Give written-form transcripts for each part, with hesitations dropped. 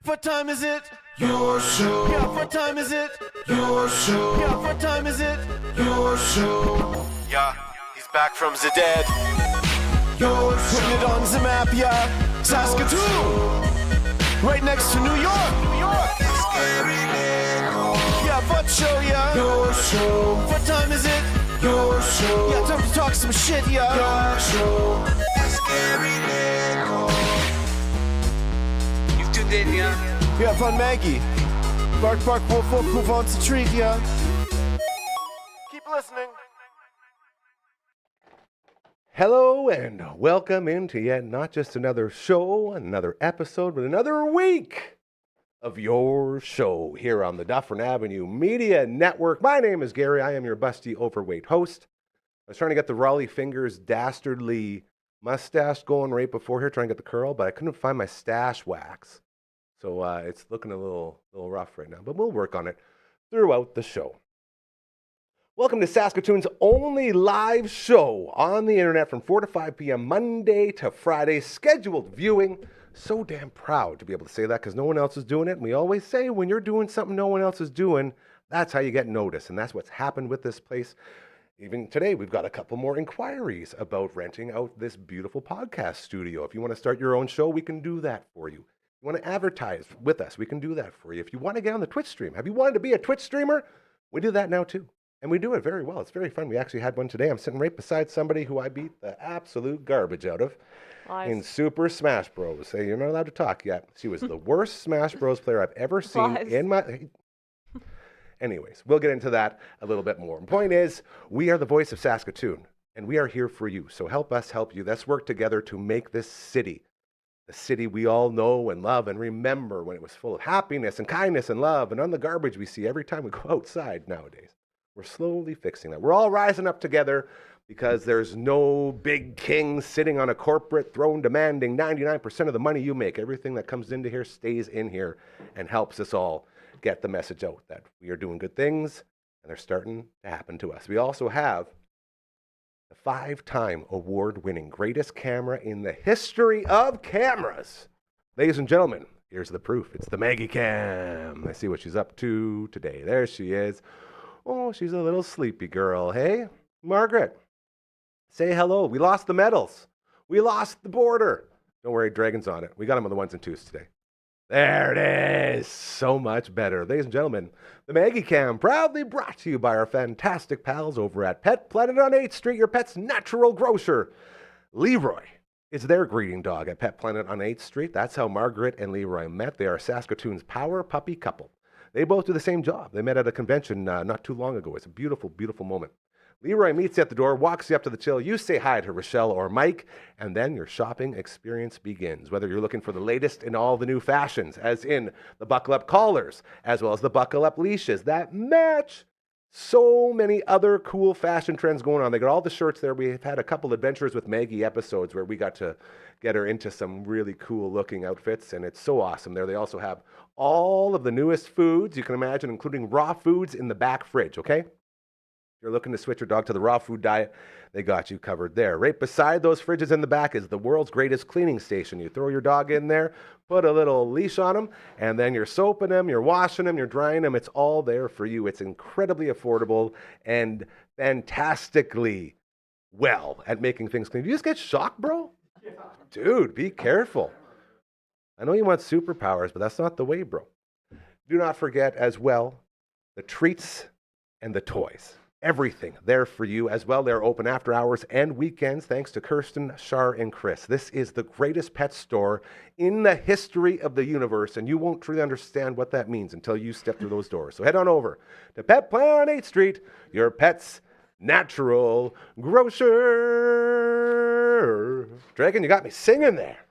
What time is it? Your show. Yeah, what time is it? Your show. Yeah, what time is it? Your show. Yeah, he's back from the dead. Your show. Putting it on the map, yeah. Saskatoon. Right next to New York. New York. Yeah, what show, yeah. Your show. What time is it? Your show. Yeah, time to talk some shit, yeah. Your show. You've tuned in, yeah? Yeah, von Maggie. Bark, bark, wolf, wolf, who wants a treat, yeah? Keep listening. Hello and welcome into yet not just another show, another episode, but another week of your show here on the Dufferin Avenue Media Network. My name is Gary. I am your busty, overweight host. I was trying to get the Raleigh Fingers dastardly mustache going right before here, trying to get the curl, but I couldn't find my stash wax. So it's looking a little rough right now, but we'll work on it throughout the show. Welcome to Saskatoon's only live show on the internet from 4 to 5 p.m. Monday to Friday, scheduled viewing. So damn proud to be able to say that because no one else is doing it. And we always say when you're doing something no one else is doing, that's how you get noticed. And that's what's happened with this place. Even today, we've got a couple more inquiries about renting out this beautiful podcast studio. If you want to start your own show, we can do that for you. If you want to advertise with us, we can do that for you. If you want to get on the Twitch stream, have you wanted to be a Twitch streamer? We do that now too. And we do it very well. It's very fun. We actually had one today. I'm sitting right beside somebody who I beat the absolute garbage out of in Super Smash Bros. Say, you're not allowed to talk yet. She was the worst Smash Bros. Player I've ever seen in my... Anyways, we'll get into that a little bit more. The point is, we are the voice of Saskatoon, and we are here for you. So help us help you. Let's work together to make this city the city we all know and love and remember when it was full of happiness and kindness and love and on the garbage we see every time we go outside nowadays. We're slowly fixing that. We're all rising up together because there's no big king sitting on a corporate throne demanding 99% of the money you make. Everything that comes into here stays in here and helps us all get the message out that we are doing good things and they're starting to happen to us. We also have the 5-time award-winning greatest camera in the history of cameras. Ladies and gentlemen, here's the proof. It's the Maggie Cam. I see what she's up to today. There she is. Oh, she's a little sleepy girl. Hey, Margaret, say hello. We lost the medals. We lost the border. Don't worry, Dragon's on it. We got them on the 1s and 2s today. There it is. So much better. Ladies and gentlemen, the Maggie Cam proudly brought to you by our fantastic pals over at Pet Planet on 8th Street, your pet's natural grocer. Leroy is their greeting dog at Pet Planet on 8th Street. That's how Margaret and Leroy met. They are Saskatoon's power puppy couple. They both do the same job. They met at a convention not too long ago. It's a beautiful, beautiful moment. Leroy meets you at the door, walks you up to the till. You say hi to Rochelle or Mike, and then your shopping experience begins. Whether you're looking for the latest in all the new fashions, as in the buckle-up collars, as well as the buckle-up leashes that match so many other cool fashion trends going on. They got all the shirts there. We've had a couple Adventures with Maggie episodes where we got to get her into some really cool-looking outfits, and it's so awesome there. They also have all of the newest foods you can imagine, including raw foods in the back fridge, okay? If you're looking to switch your dog to the raw food diet, they got you covered there. Right beside those fridges in the back is the world's greatest cleaning station. You throw your dog in there, put a little leash on him, and then you're soaping him, you're washing him, you're drying him. It's all there for you. It's incredibly affordable and fantastically well at making things clean. Do you just get shocked, bro? Yeah. Dude, be careful. I know you want superpowers, but that's not the way, bro. Do not forget as well the treats and the toys. Everything there for you as well. They're open after hours and weekends thanks to Kirsten, Shar, and Chris. This is the greatest pet store in the history of the universe, and you won't truly understand what that means until you step through those doors. So head on over to Pet Planet on 8th Street, your pet's natural grocer. Dragon, you got me singing there.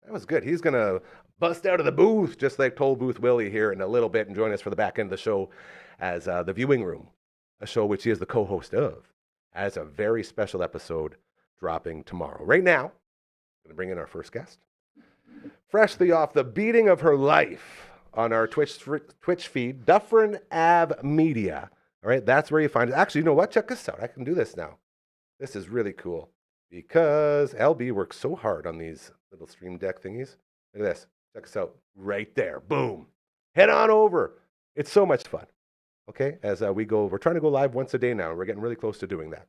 That was good. He's going to bust out of the booth just like Toll Booth Willie here in a little bit and join us for the back end of the show as the viewing room. A show which he is the co-host of, has a very special episode dropping tomorrow. Right now, I'm going to bring in our first guest. Freshly off the beating of her life on our Twitch feed, Dufferin Ave Media. All right, that's where you find it. Actually, you know what? Check this out. I can do this now. This is really cool because LB works so hard on these little stream deck thingies. Look at this. Check us out right there. Boom. Head on over. It's so much fun. Okay, as we're trying to go live once a day now. We're getting really close to doing that.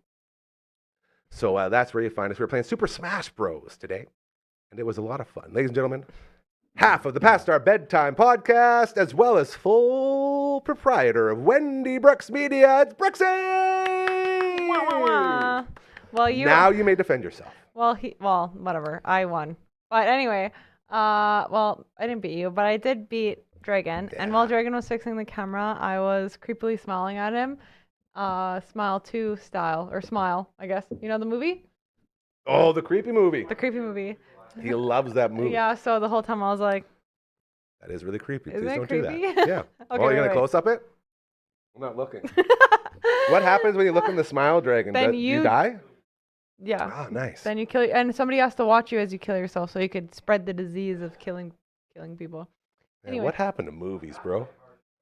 So that's where you find us. We're playing Super Smash Bros. Today, and it was a lot of fun. Ladies and gentlemen, half of the Past Our Bedtime podcast, as well as full proprietor of Wendy Brooks Media, it's Brooksy! Wah, wah, wah. Well, now you may defend yourself. Well, whatever. I won. But anyway, I didn't beat you, but I did beat Dragon. Yeah. And while Dragon was fixing the camera, I was creepily smiling at him. Smile 2 style, or Smile, I guess. You know the movie? Oh, the creepy movie. The creepy movie. He loves that movie. Yeah, so the whole time I was like... That is really creepy. Isn't Please it don't creepy? do that. Yeah. Okay, You're going to wait. close up it? I'm not looking. What happens when you look in the Smile Dragon? Then Do you- you die? Yeah. Ah, nice. Then you kill... And somebody has to watch you as you kill yourself so you could spread the disease of killing people. Man, Anyway. what happened to movies, bro?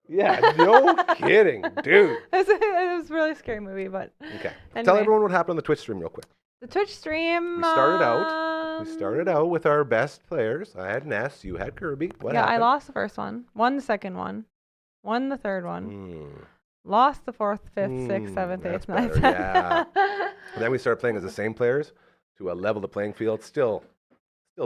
Yeah, no kidding, dude. It was a really scary movie, but... Okay. Tell Anyway. everyone what happened on the Twitch stream real quick. The Twitch stream... We started out with our best players. I had Ness, you had Kirby. What I happened? lost the first one, won the second one, won the third one, Mm. lost the fourth, fifth, sixth, seventh, That's eighth, ninth. better, And then we started playing as the same players to level the playing field. Still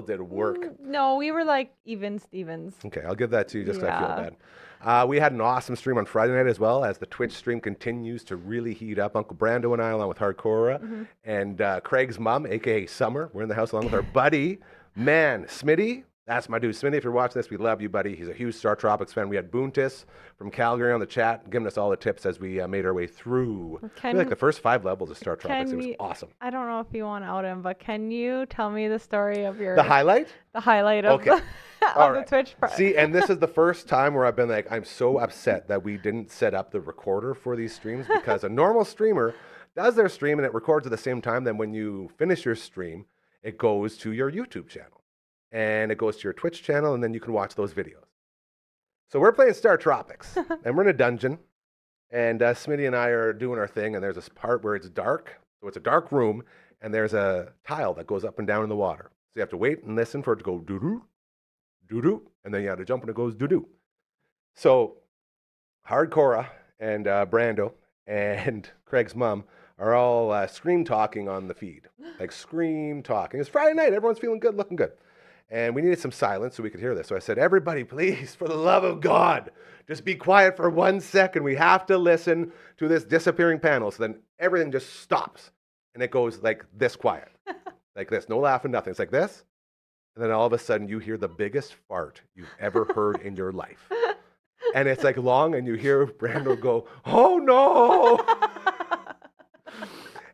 did work. No, we were like even Stevens. Okay, I'll give that to you just 'cause I feel Yeah. bad. We had an awesome stream on Friday night as well, as the Twitch stream continues to really heat up. Uncle Brando and I, along with Hardcora, and Craig's mom, a.k.a. Summer, we're in the house along with our buddy, Smitty. That's my dude. Smitty, if you're watching this, we love you, buddy. He's a huge Star Tropics fan. We had Boontis from Calgary on the chat, giving us all the tips as we made our way through. I feel like the first 5 levels of Star Tropics. It was awesome. I don't know if you want to out him, but can you tell me the story of your... The highlight? The highlight of, Okay. of All the right. Twitch... See, and this is the first time where I've been like, I'm so upset that we didn't set up the recorder for these streams, because a normal streamer does their stream and it records at the same time. Then when you finish your stream, it goes to your YouTube channel and it goes to your Twitch channel, and then you can watch those videos. So we're playing Star Tropics and we're in a dungeon, and Smitty and I are doing our thing, and there's this part where it's dark. So it's a dark room, and there's a tile that goes up and down in the water. So you have to wait and listen for it to go doo-doo, doo-doo, and then you have to jump and it goes doo-doo. So Hardcora and Brando and Craig's mom are all scream talking on the feed. Like scream talking. It's Friday night. Everyone's feeling good, looking good. And we needed some silence so we could hear this. So I said, everybody, please, for the love of God, just be quiet for 1 second. We have to listen to this disappearing panel. So then everything just stops. And it goes like this quiet. Like this. No laughing, nothing. It's like this. And then all of a sudden you hear the biggest fart you've ever heard in your life. And it's like long, and you hear Brando go, "Oh no!"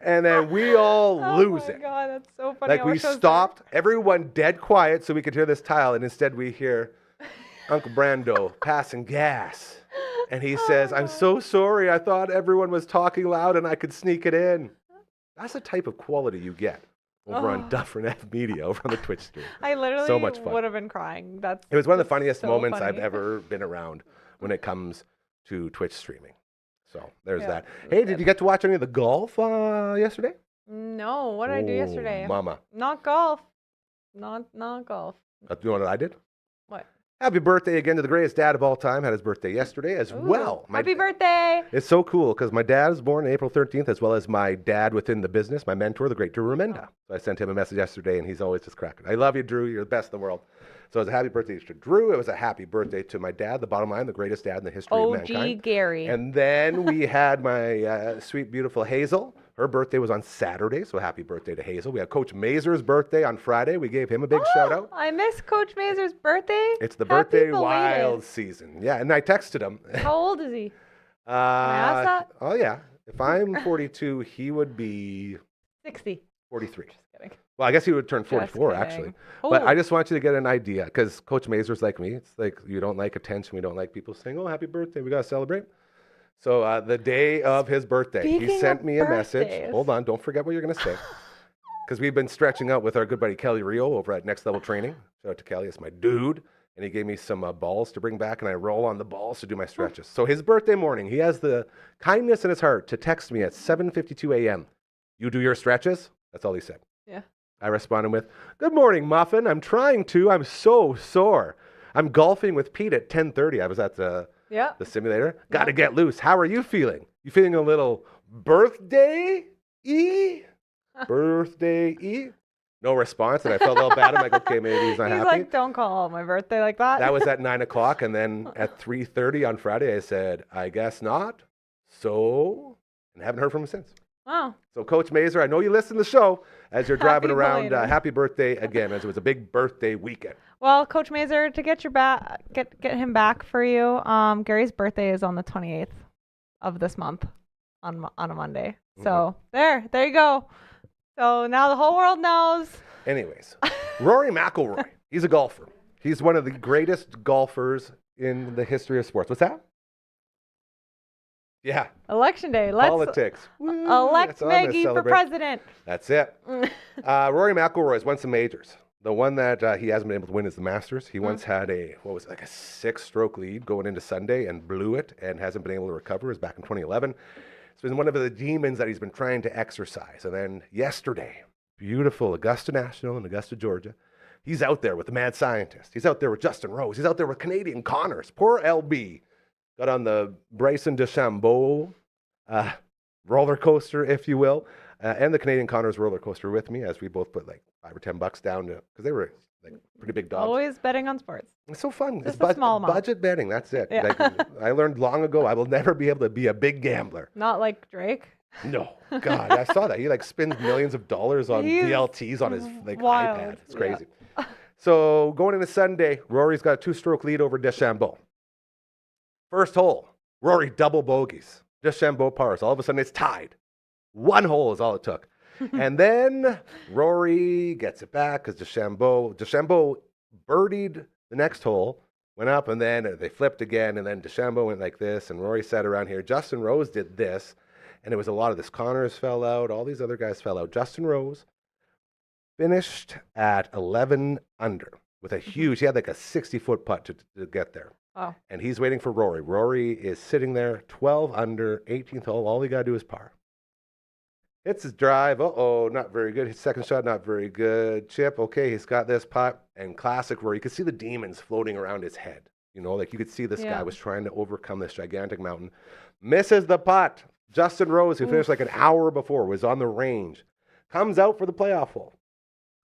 And then we all lose it. Oh my God, that's so funny. Like we stopped, everyone dead quiet so we could hear this tile, and instead we hear Uncle Brando passing gas. And he says, "I'm so sorry. I thought everyone was talking loud and I could sneak it in." That's the type of quality you get over on Dufferin Ave Media, over on the Twitch stream. I literally So much fun. would have been crying. It was one of the just funniest so moments funny. I've ever been around when it comes to Twitch streaming. So there's Yeah, that. it was Hey, did good. you get to watch any of the golf yesterday? No, what did I do yesterday? Mama. Not golf. Not golf. You know what I did? What? Happy birthday again to the greatest dad of all time. Had his birthday yesterday as Ooh, well. Happy birthday! It's so cool because my dad was born April 13th, as well as my dad within the business, my mentor, the great Drew Remenda. So I sent him a message yesterday, and he's always just cracking. I love you, Drew. You're the best in the world. So it was a happy birthday to Drew. It was a happy birthday to my dad, the bottom line, the greatest dad in the history of OG mankind. Gary. And then we had my sweet, beautiful Hazel. Her birthday was on Saturday, so happy birthday to Hazel. We had Coach Mazur's birthday on Friday. We gave him a big shout out. I missed Coach Mazur's birthday. It's the Happy birthday belated. wild season. Yeah, and I texted him. How old is he? I ask that? Oh, yeah. If I'm 42, he would be 60. 43. Just kidding. Well, I guess he would turn Just 44, kidding. actually. But Oh. I just want you to get an idea, because Coach Mazur's like me. It's like you don't like attention. We don't like people saying, "Oh, happy birthday. We got to celebrate." So the day of his birthday, he Speaking sent of me a message. birthdays. Hold on. Don't forget what you're going to say. Because we've been stretching out with our good buddy Kelly Rio over at Next Level Training. Shout out to Kelly. It's my dude. And he gave me some balls to bring back, and I roll on the balls to do my stretches. So his birthday morning, he has the kindness in his heart to text me at 7:52 a.m. "You do your stretches?" That's all he said. Yeah. I responded with, "Good morning, Muffin. I'm trying to. I'm so sore. I'm golfing with Pete at 10:30. I was at the simulator. Got to get loose. How are you feeling? You feeling a little birthday-y? Birthday-y? No response, and I felt a little bad. I'm like, okay, maybe he's not happy. He's like, don't call my birthday like that. That was at 9 o'clock, and then at 3:30 on Friday, I said, I guess not. So, and haven't heard from him since. Wow. So, Coach Mazer, I know you listen to the show as you're driving around. belated. Happy birthday again, as it was a big birthday weekend. Well, Coach Mazer, to get get him back for you, Gary's birthday is on the 28th of this month on a Monday. So there you go. So now the whole world knows. Anyways, Rory McIlroy, he's a golfer. He's one of the greatest golfers in the history of sports. What's that? Yeah. Election day. Let's Politics. Woo, elect that's what I'm gonna Maggie for celebrate. president. That's it. Rory McIlroy has won some majors. The one that he hasn't been able to win is the Masters. He once had a 6-stroke lead going into Sunday and blew it and hasn't been able to recover. It was back in 2011. It's been one of the demons that he's been trying to exercise. And then yesterday, beautiful Augusta National in Augusta, Georgia. He's out there with the mad scientist. He's out there with Justin Rose. He's out there with Canadian Connors. Poor LB got on the Bryson DeChambeau roller coaster, if you will, and the Canadian Connors roller coaster with me as we both put like $5 or $10 down because they were like pretty big dogs. Always betting on sports. It's so fun. Just It's a small amount. budget betting. That's it. Yeah. Like, I learned long ago I will never be able to be a big gambler. Not like Drake. No, God, I saw that. He like spends millions of dollars on He's VLTs on his wild. iPad. It's crazy. So going into Sunday, Rory's got a 2-stroke lead over DeChambeau. First hole, Rory double bogeys. DeChambeau pars. All of a sudden it's tied. One hole is all it took. And then Rory gets it back because DeChambeau birdied the next hole, went up, and then they flipped again, and then DeChambeau went like this, and Rory sat around here. Justin Rose did this, and it was a lot of this. Connors fell out. All these other guys fell out. Justin Rose finished at 11 under with a huge, he had like a 60-foot putt to get there. Oh. And he's waiting for Rory. Rory is sitting there, 12 under, 18th hole. All he got to do is par. Hits his drive. Not very good. His second shot, not very good. Chip, okay, he's got this putt. And classic Rory, you could see the demons floating around his head. You know, like you could see this guy was trying to overcome this gigantic mountain. Misses the putt. Justin Rose, who finished like an hour before, was on the range. Comes out for the playoff hole.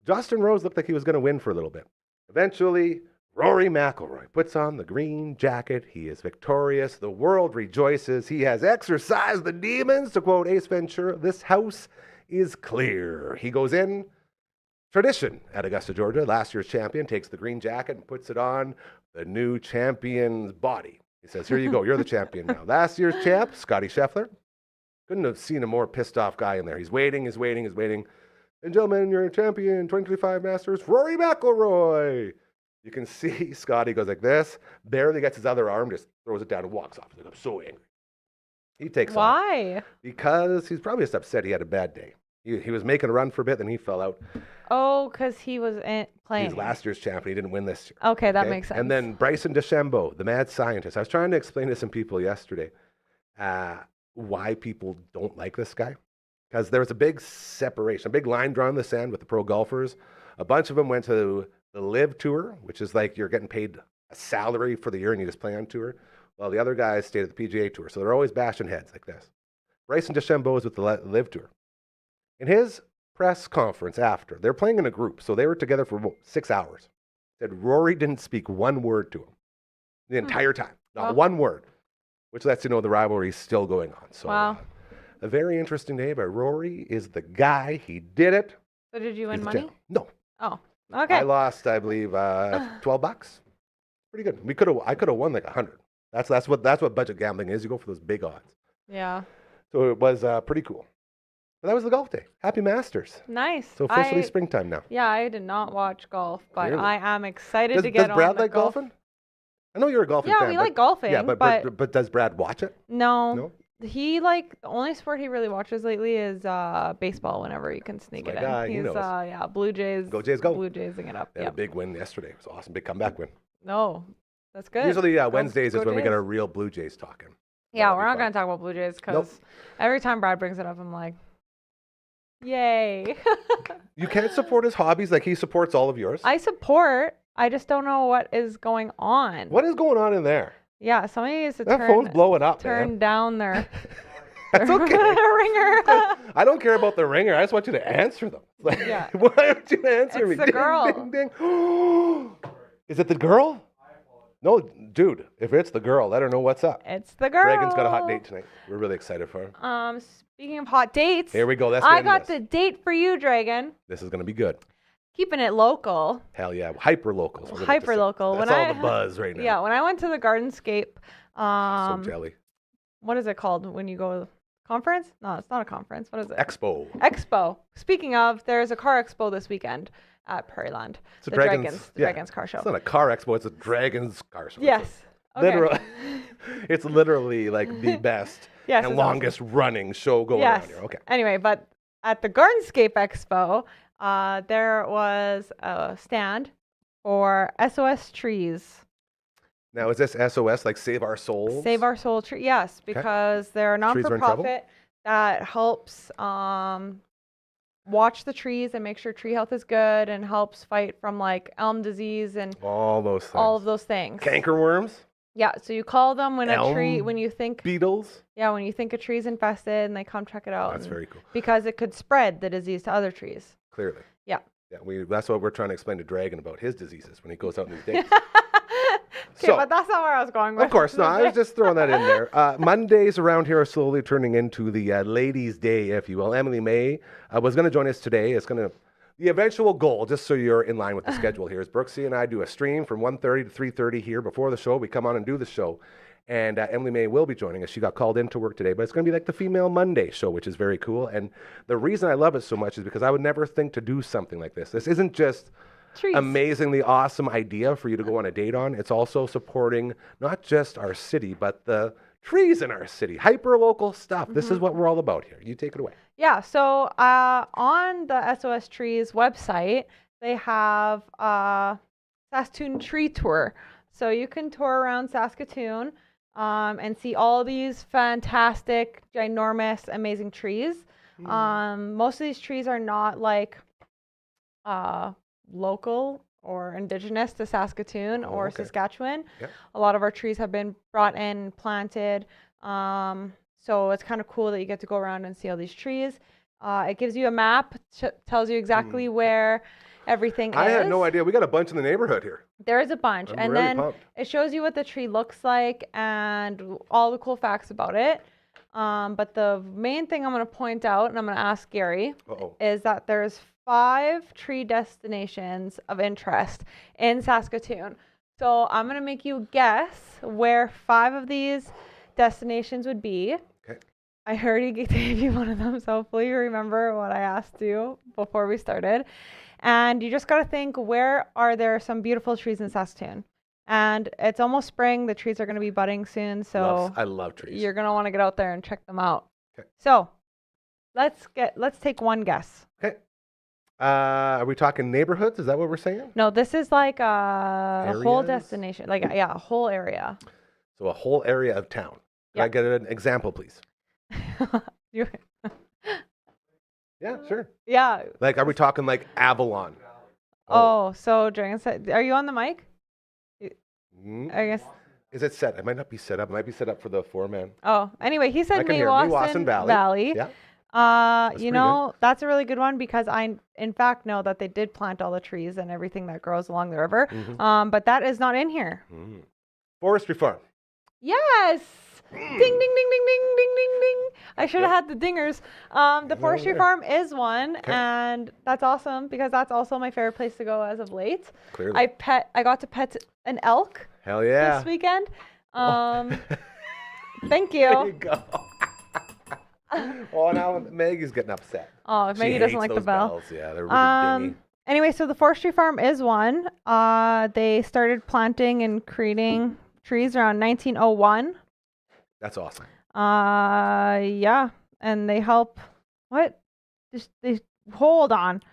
Justin Rose looked like he was going to win for a little bit. Eventually, Rory McIlroy puts on the green jacket. He is victorious. The world rejoices. He has exorcised the demons. To quote Ace Ventura, this house is clear. He goes in. Tradition at Augusta, Georgia. Last year's champion takes the green jacket and puts it on the new champion's body. He says, here you go. You're the champion now. Last year's champ, Scotty Scheffler. Couldn't have seen a more pissed off guy in there. He's waiting. And gentlemen, your champion, 2025 Masters, Rory McIlroy. You can see Scotty goes like this, barely gets his other arm, just throws it down and walks off. He's like, I'm so angry. He takes off. Why? Because he's probably just upset he had a bad day. He was making a run for a bit, then he fell out. Oh, because he was playing. He's last year's champion. He didn't win this year. Okay, that makes sense. And then Bryson DeChambeau, the mad scientist. I was trying to explain to some people yesterday why people don't like this guy. Because there was a big separation, a big line drawn in the sand with the pro golfers. A bunch of them went to the Live Tour, which is like you're getting paid a salary for the year and you just play on tour. Well, the other guys stayed at the PGA Tour. So they're always bashing heads like this. Bryson DeChambeau is with the Live Tour. In his press conference after, they're playing in a group. So they were together for 6 hours. Said Rory didn't speak one word to him the entire time. Not one word. Which lets you know the rivalry is still going on. So a very interesting day, but Rory is the guy. He did it. So did you win He's the money? champ. No. Oh, okay. I lost, I believe, $12. Pretty good. I could have won like 100. That's what budget gambling is. You go for those big odds. Yeah. So it was pretty cool. But that was the golf day. Happy Masters. Nice. So officially springtime now. Yeah, I did not watch golf, but Clearly. I am excited to get does on Brad the like golf. golfing? I know you're a golfing Yeah, fan. we like golfing. Yeah, but does Brad watch it? No. No? He the only sport he really watches lately is baseball whenever he can sneak That's it my guy. in. He He's knows. Blue Jays. Go Jays, go. Blue Jaysing it up. They had Yeah. a big win yesterday. It was awesome. Big comeback win. No, that's good. Usually Go- Wednesdays go is when we Jays. get our real Blue Jays talking. Yeah, That'll we're be not fun. going to talk about Blue Jays because every time Brad brings it up, I'm like, yay. You can't support his hobbies like he supports all of yours. I support I just don't know what is going on. What is going on in there? Yeah, somebody needs to That phone's blowing up, turn man. down their That's okay. ringer. I don't care about the ringer. I just want you to answer them. Like, Yeah. Why don't you answer me? It's the girl. Ding, ding. Is it the girl? No, dude. If it's the girl, let her know what's up. It's the girl. Dragon's got a hot date tonight. We're really excited for her. Speaking of hot dates, Here we go. Let's I get into got this. the date for you, Dragon. This is going to be good. Keeping it local. Hell yeah. Hyper local. Hyper local. That's all the buzz right now. Yeah, when I went to the Gardenscape, So jelly. what is it called when you go conference? No, it's not a conference. What is it? Expo. Expo. Speaking of, there's a car expo this weekend at Prairieland. It's a The Dragons. Dragons car show. It's not a car expo. It's a Dragons car show. Yes. Okay. Literally. It's literally like the best Yes, and it's longest running show going Yes. around here. Okay. Anyway, but at the Gardenscape Expo, there was a stand for SOS trees. Now, is this SOS, like Save Our Souls? Save Our Soul Tree. Yes, because they're a Trees are in trouble? not-for-profit that helps watch the trees and make sure tree health is good and helps fight from like elm disease and All those things. all of those things. Cankerworms? Yeah, so you call them when a tree, Elm when you think Beetles? when you think a tree's infested, and they come check it out. That's and- very cool. Because it could spread the disease to other trees. Clearly. Yeah. Yeah, that's what we're trying to explain to Dragon about his diseases when he goes out on these dates. Okay, So- but that's not where I was going with Of course, no, it. I was just throwing that in there. Mondays around here are slowly turning into the ladies' day, if you will. Emily May was going to join us today. It's going to, the eventual goal, just so you're in line with the schedule here, is Brooksy and I do a stream from 1:30 to 3:30 here before the show. We come on and do the show. And Emily May will be joining us. She got called into work today, but it's going to be like the Female Monday show, which is very cool. And the reason I love it so much is because I would never think to do something like this. This isn't just Trees. amazingly awesome idea for you to go on a date on. It's also supporting not just our city, but the trees in our city. Hyper local stuff. This is what we're all about here. You take it away. Yeah, so on the SOS Trees website, they have Saskatoon Tree Tour. So you can tour around Saskatoon and see all these fantastic, ginormous, amazing trees. Most of these trees are not like local or indigenous to Saskatoon or okay. Saskatchewan. Yep. A lot of our trees have been brought in, planted. So it's kind of cool that you get to go around and see all these trees. It gives you a map, tells you exactly where everything is. I had no idea. We got a bunch in the neighborhood here. There is a bunch. I'm and really then pumped. it shows you what the tree looks like and all the cool facts about it. But the main thing I'm going to point out, and I'm going to ask Gary, Uh-oh. is that there's 5 tree destinations of interest in Saskatoon. So I'm going to make you guess where 5 of these destinations would be. Okay. I already gave you one of them, so hopefully you remember what I asked you before we started. And you just got to think, where are there some beautiful trees in Saskatoon? And it's almost spring. The trees are going to be budding soon, so I love trees. you're going to want to get out there and check them out. Okay. So let's take one guess. Okay. Are we talking neighborhoods? Is that what we're saying? No, this is like a whole Areas? destination. Like, yeah, a whole area. So a whole area of town. Can Yeah. I get an example, please? You- Yeah, sure. yeah. Like, are we talking like Avalon? Oh, so Dragon said, are you on the mic? Mm. I guess. Is it set? It might not be set up. It might be set up for the foreman. Oh, anyway, he I said can hear Meewasin Valley. Yeah. You pretty know, that's a really good one because I, in fact, know that they did plant all the trees and everything that grows along the river. Mhm. But that is not in here. Mm. Forestry Farm. Yes. Ding, ding, ding, ding, ding, ding, ding, ding. I should have had the dingers. The forestry there. farm is one, Okay. and that's awesome because that's also my favorite place to go as of late. Clearly. I got to pet an elk Hell yeah. this weekend. Thank There you you. go. Oh, now Maggie's getting upset. Oh, She Maggie doesn't hates like the those bell. bells. Yeah, they're really dingy. Anyway, so the forestry farm is one. They started planting and creating trees around 1901. That's awesome. Yeah, and they help. What? They hold on.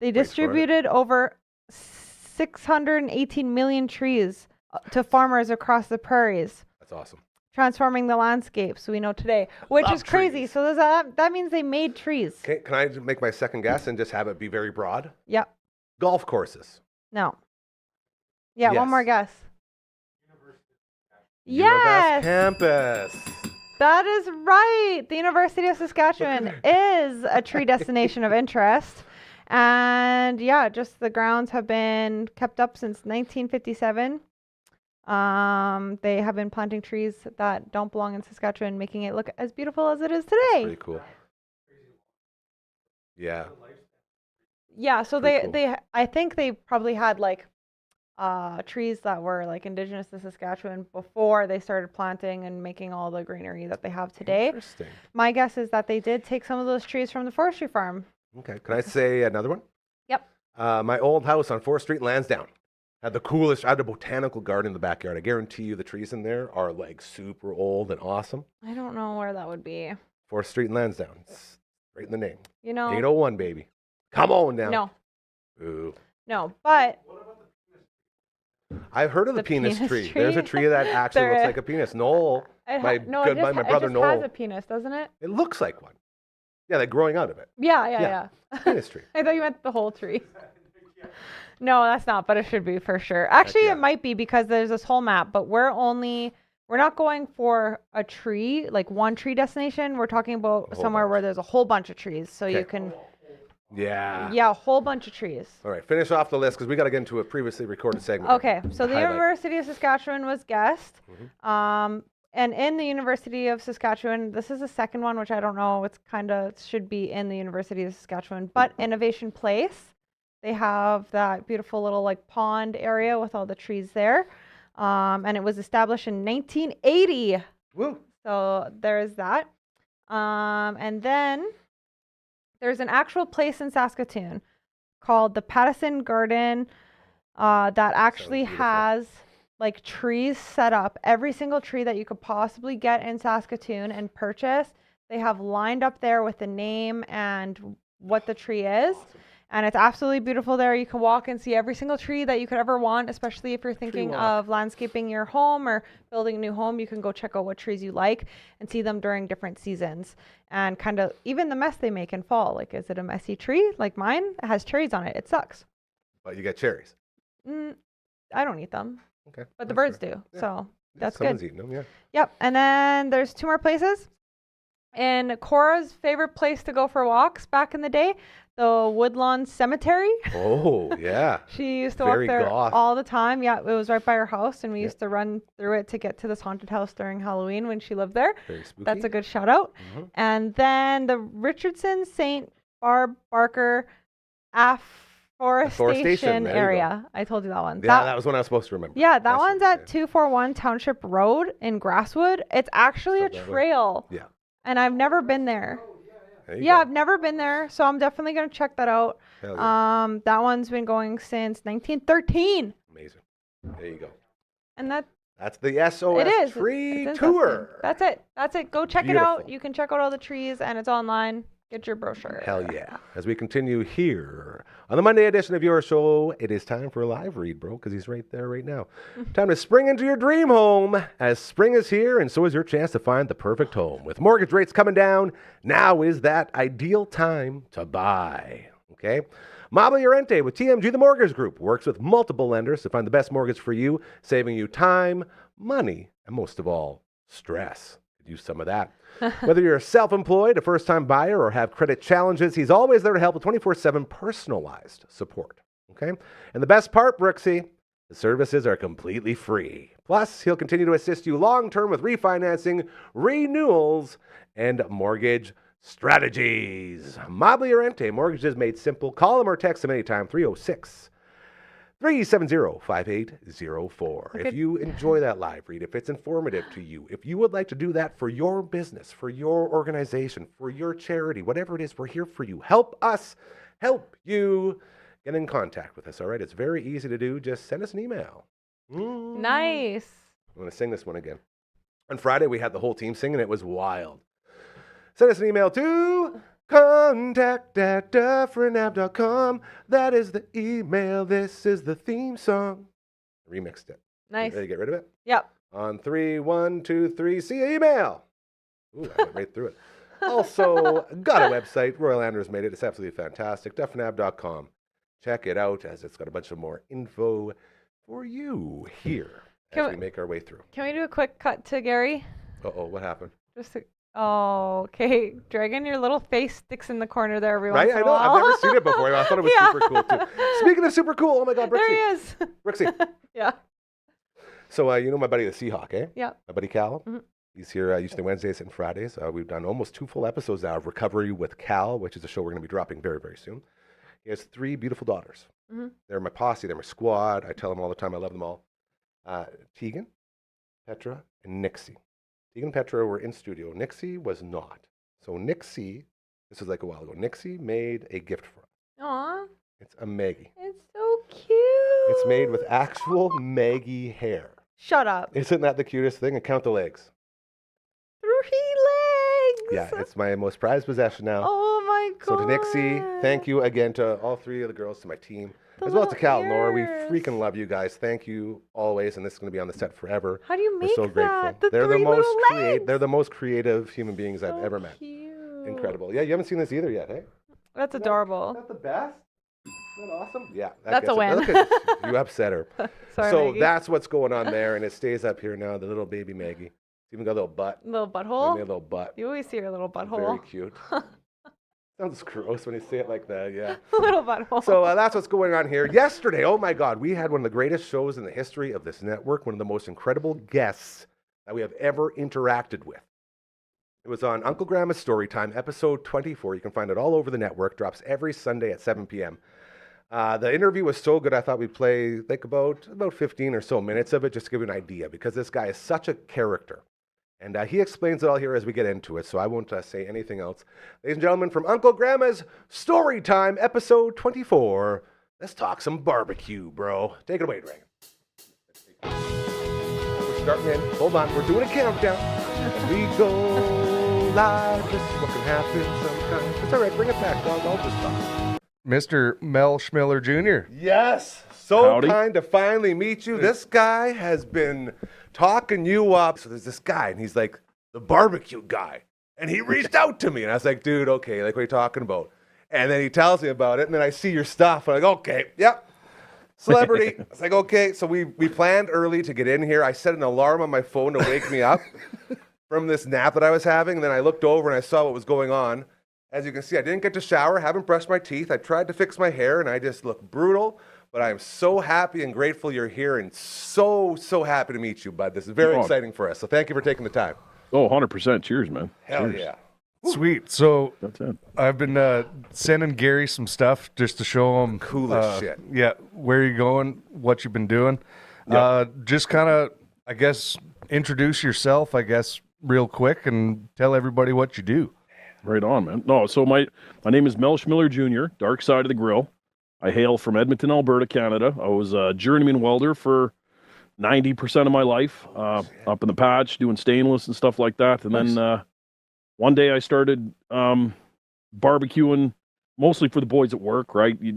They Wait for it. distributed over 618 million trees to farmers across the prairies, That's awesome. transforming the landscapes we know today, which Love is crazy. trees. So that means they made trees. Okay, can I make my second guess and just have it be very broad? Yep. Golf courses. No. Yeah, one more Yes. guess. Univest Yes, campus. that is right. The University of Saskatchewan is a tree destination of interest. And yeah, just the grounds have been kept up since 1957. They have been planting trees that don't belong in Saskatchewan, making it look as beautiful as it is today. Pretty cool. Yeah. Yeah, so Pretty cool. they I think they probably had like trees that were like indigenous to Saskatchewan before they started planting and making all the greenery that they have today. Interesting. My guess is that they did take some of those trees from the forestry farm. Okay. Can I say another one? Yep. My old house on 4th Street in Lansdowne had the coolest. I had a botanical garden in the backyard. I guarantee you the trees in there are like super old and awesome. I don't know where that would be. 4th Street in Lansdowne. It's right in the name. You know, 801, baby. Come on now. no, Ooh. no, but I've heard of the penis penis tree. tree? There's a tree that actually There looks is. like a penis. Noel, it my no, good buddy, my brother it just has Noel. a penis, doesn't it? It looks like one. Yeah, like growing out of it. Yeah. Yeah. Penis tree. I thought you meant the whole tree. No, that's not, but it should be for sure. Actually, yeah. it might be because there's this whole map, but we're not going for a tree, like one tree destination. We're talking about A whole somewhere bunch. where there's a whole bunch of trees. So you Okay. can, Yeah. yeah, a whole bunch of trees. All right, finish off the list because we got to get into a previously recorded segment. Okay, so the Highlight. University of Saskatchewan was guessed. Mhm. And in the University of Saskatchewan, this is the second one, which I don't know. It's kind of should be in the University of Saskatchewan, but Innovation Place. They have that beautiful little like pond area with all the trees there. And it was established in 1980. Woo. So there's that. And then there's an actual place in Saskatoon called the Pattison Garden that actually beautiful. has like trees set up. Every single tree that you could possibly get in Saskatoon and purchase, they have lined up there with the name and what the tree is. And it's absolutely beautiful there. You can walk and see every single tree that you could ever want, especially if you're thinking walk. of landscaping your home or building a new home. You can go check out what trees you like and see them during different seasons. And kind of even the mess they make in fall. Like, is it a messy tree like mine? It has cherries on it. It sucks. But you get cherries. I don't eat them, Okay. but the that's birds fair. do. Yeah. So that's Someone's good. eating them, yeah. Yep. And then there's two more places. In Cora's favorite place to go for walks back in the day, the Woodlawn Cemetery. Oh, yeah. She used to Very walk there goth. all the time. Yeah, it was right by her house, and we Yeah. used to run through it to get to this haunted house during Halloween when she lived there. Very spooky. That's a good shout out. Mhm. And then the Richardson St. Barb Barker Afforestation there you go. area. I told you that one. Yeah, that was one I was supposed to remember. Yeah, that That's one's what at I'm 241 Township Road in Grasswood. It's actually a So that way- trail, Yeah. and I've never been there. There you Yeah, go. I've never been there, so I'm definitely gonna check that out. Hell yeah. That one's been going since 1913, Amazing. There you go. and that That's the SOS it is Tree it's Tour. interesting. That's it. Go check it out. Beautiful. You can check out all the trees, and it's online. Get your brochure. Hell yeah. As we continue here on the Monday edition of your show, it is time for a live read, bro, because he's right there right now. Time to spring into your dream home as spring is here, and so is your chance to find the perfect home. With mortgage rates coming down, now is that ideal time to buy. Okay? Mobile Llorente with TMG The Mortgage Group works with multiple lenders to find the best mortgage for you, saving you time, money, and most of all, stress. Could use some of that. Whether you're self-employed, a first-time buyer, or have credit challenges, he's always there to help with 24/7 personalized support. Okay? And the best part, Brooksy, the services are completely free. Plus, he'll continue to assist you long-term with refinancing, renewals, and mortgage strategies. Mobile Llorente, mortgages made simple. Call him or text him anytime, 370-5804. If Okay. you enjoy that live read, if it's informative to you, if you would like to do that for your business, for your organization, for your charity, whatever it is, we're here for you. Help us help you. Get in contact with us, all right? It's very easy to do. Just send us an email. Nice. I'm going to sing this one again. On Friday, we had the whole team singing. It was wild. Send us an email to contact@dufferinav.com. That is the email. This is the theme song. Remixed it. Nice. Ready to get rid of it? Yep. On 3, 1, 2, 3, see ya email. Ooh, I went right through it. Also, got a website. Royal Anders made it. It's absolutely fantastic. Dufferinav.com. check it out as it's got a bunch of more info for you here as we make our way through. Can we do a quick cut to Gary? Uh-oh, what happened? Oh, okay. Dragon, your little face sticks in the corner there every Right? once in I a know. while. I've never seen it before. I thought it was super cool, too. Speaking of super cool, oh, my God, Brixie. There he is. Brixie. Yeah. So, you know my buddy, the Seahawk, eh? Yeah. My buddy Cal. Mhm. He's here usually Wednesdays and Fridays. We've done almost 2 full episodes now of Recovery with Cal, which is a show we're going to be dropping very, very soon. He has 3 beautiful daughters. Mhm. They're my posse. They're my squad. I tell them all the time I love them all. Tegan, Petra, and Nixie. Tegan and Petra were in studio. Nixie was not. So Nixie, this was like a while ago, Nixie made a gift for us. Aw. It's a Maggie. It's so cute. It's made with actual Maggie hair. Shut up. Isn't that the cutest thing? And count the legs. 3 legs. Yeah, it's my most prized possession now. Oh my God. So to Nixie, thank you again to all 3 of the girls, to my team, The as well as to little Cal and Laura. We ears. freaking love you guys. Thank you always, and this is going to be on the set forever. How do you We're make so grateful. that? The They're 3 the most little legs. They're the most creative human beings I've So ever met. Cute. Incredible. Yeah, you haven't seen this either yet, hey? That's adorable. Is that the best? Isn't that awesome? Yeah. That's gets a it. win. Look at you upset her. Sorry, So Maggie. that's what's going on there, and it stays up here now. The little baby Maggie. It's even got a little butt. Little And butthole. a little butt. You always see your little Very butthole. cute. Sounds gross when you say it like that, yeah. Little butthole. So that's what's going on here. Yesterday, oh my God, we had one of the greatest shows in the history of this network, one of the most incredible guests that we have ever interacted with. It was on Uncle Grandma's Storytime, episode 24. You can find it all over the network. Drops every Sunday at 7 p.m. The interview was so good, I thought we'd play like about 15 or so minutes of it just to give you an idea, because this guy is such a character. And he explains it all here as we get into it, so I won't say anything else. Ladies and gentlemen, from Uncle Grandma's Storytime, episode 24, let's talk some barbecue, bro. Take it away, Dragon. We're starting in. Hold on, we're doing a countdown. As we go live, this is what can happen sometimes. It's all right, bring it back. I'll just talk. Mr. Mel Schmiller Jr. Yes, so Howdy. kind to finally meet you. This guy has been talking you up. So there's this guy, and he's like the barbecue guy. And he reached out to me, and I was like, dude, okay, like what are you talking about? And then he tells me about it, and then I see your stuff. And I'm like, okay, yep, celebrity. It's like, okay, so we planned early to get in here. I set an alarm on my phone to wake me up from this nap that I was having. And then I looked over, and I saw what was going on. As you can see, I didn't get to shower, haven't brushed my teeth. I tried to fix my hair, and I just look brutal. But I am so happy and grateful you're here, and so happy to meet you, bud. This is very exciting for us. So thank you for taking the time. Oh, 100%. Cheers, man. Hell Cheers. yeah. Sweet. So That's it. I've been sending Gary some stuff just to show him Coolest shit. Yeah, where you're going, what you've been doing. Yep. Just kind of, I guess, introduce yourself, I guess, real quick, and tell everybody what you do. Right on, man. No, so my name is Mel Schmiller Jr., Dark Side of the Grill. I hail from Edmonton, Alberta, Canada. I was a journeyman welder for 90% of my life, up in the patch, doing stainless and stuff like that. And then one day I started barbecuing, mostly for the boys at work, right? You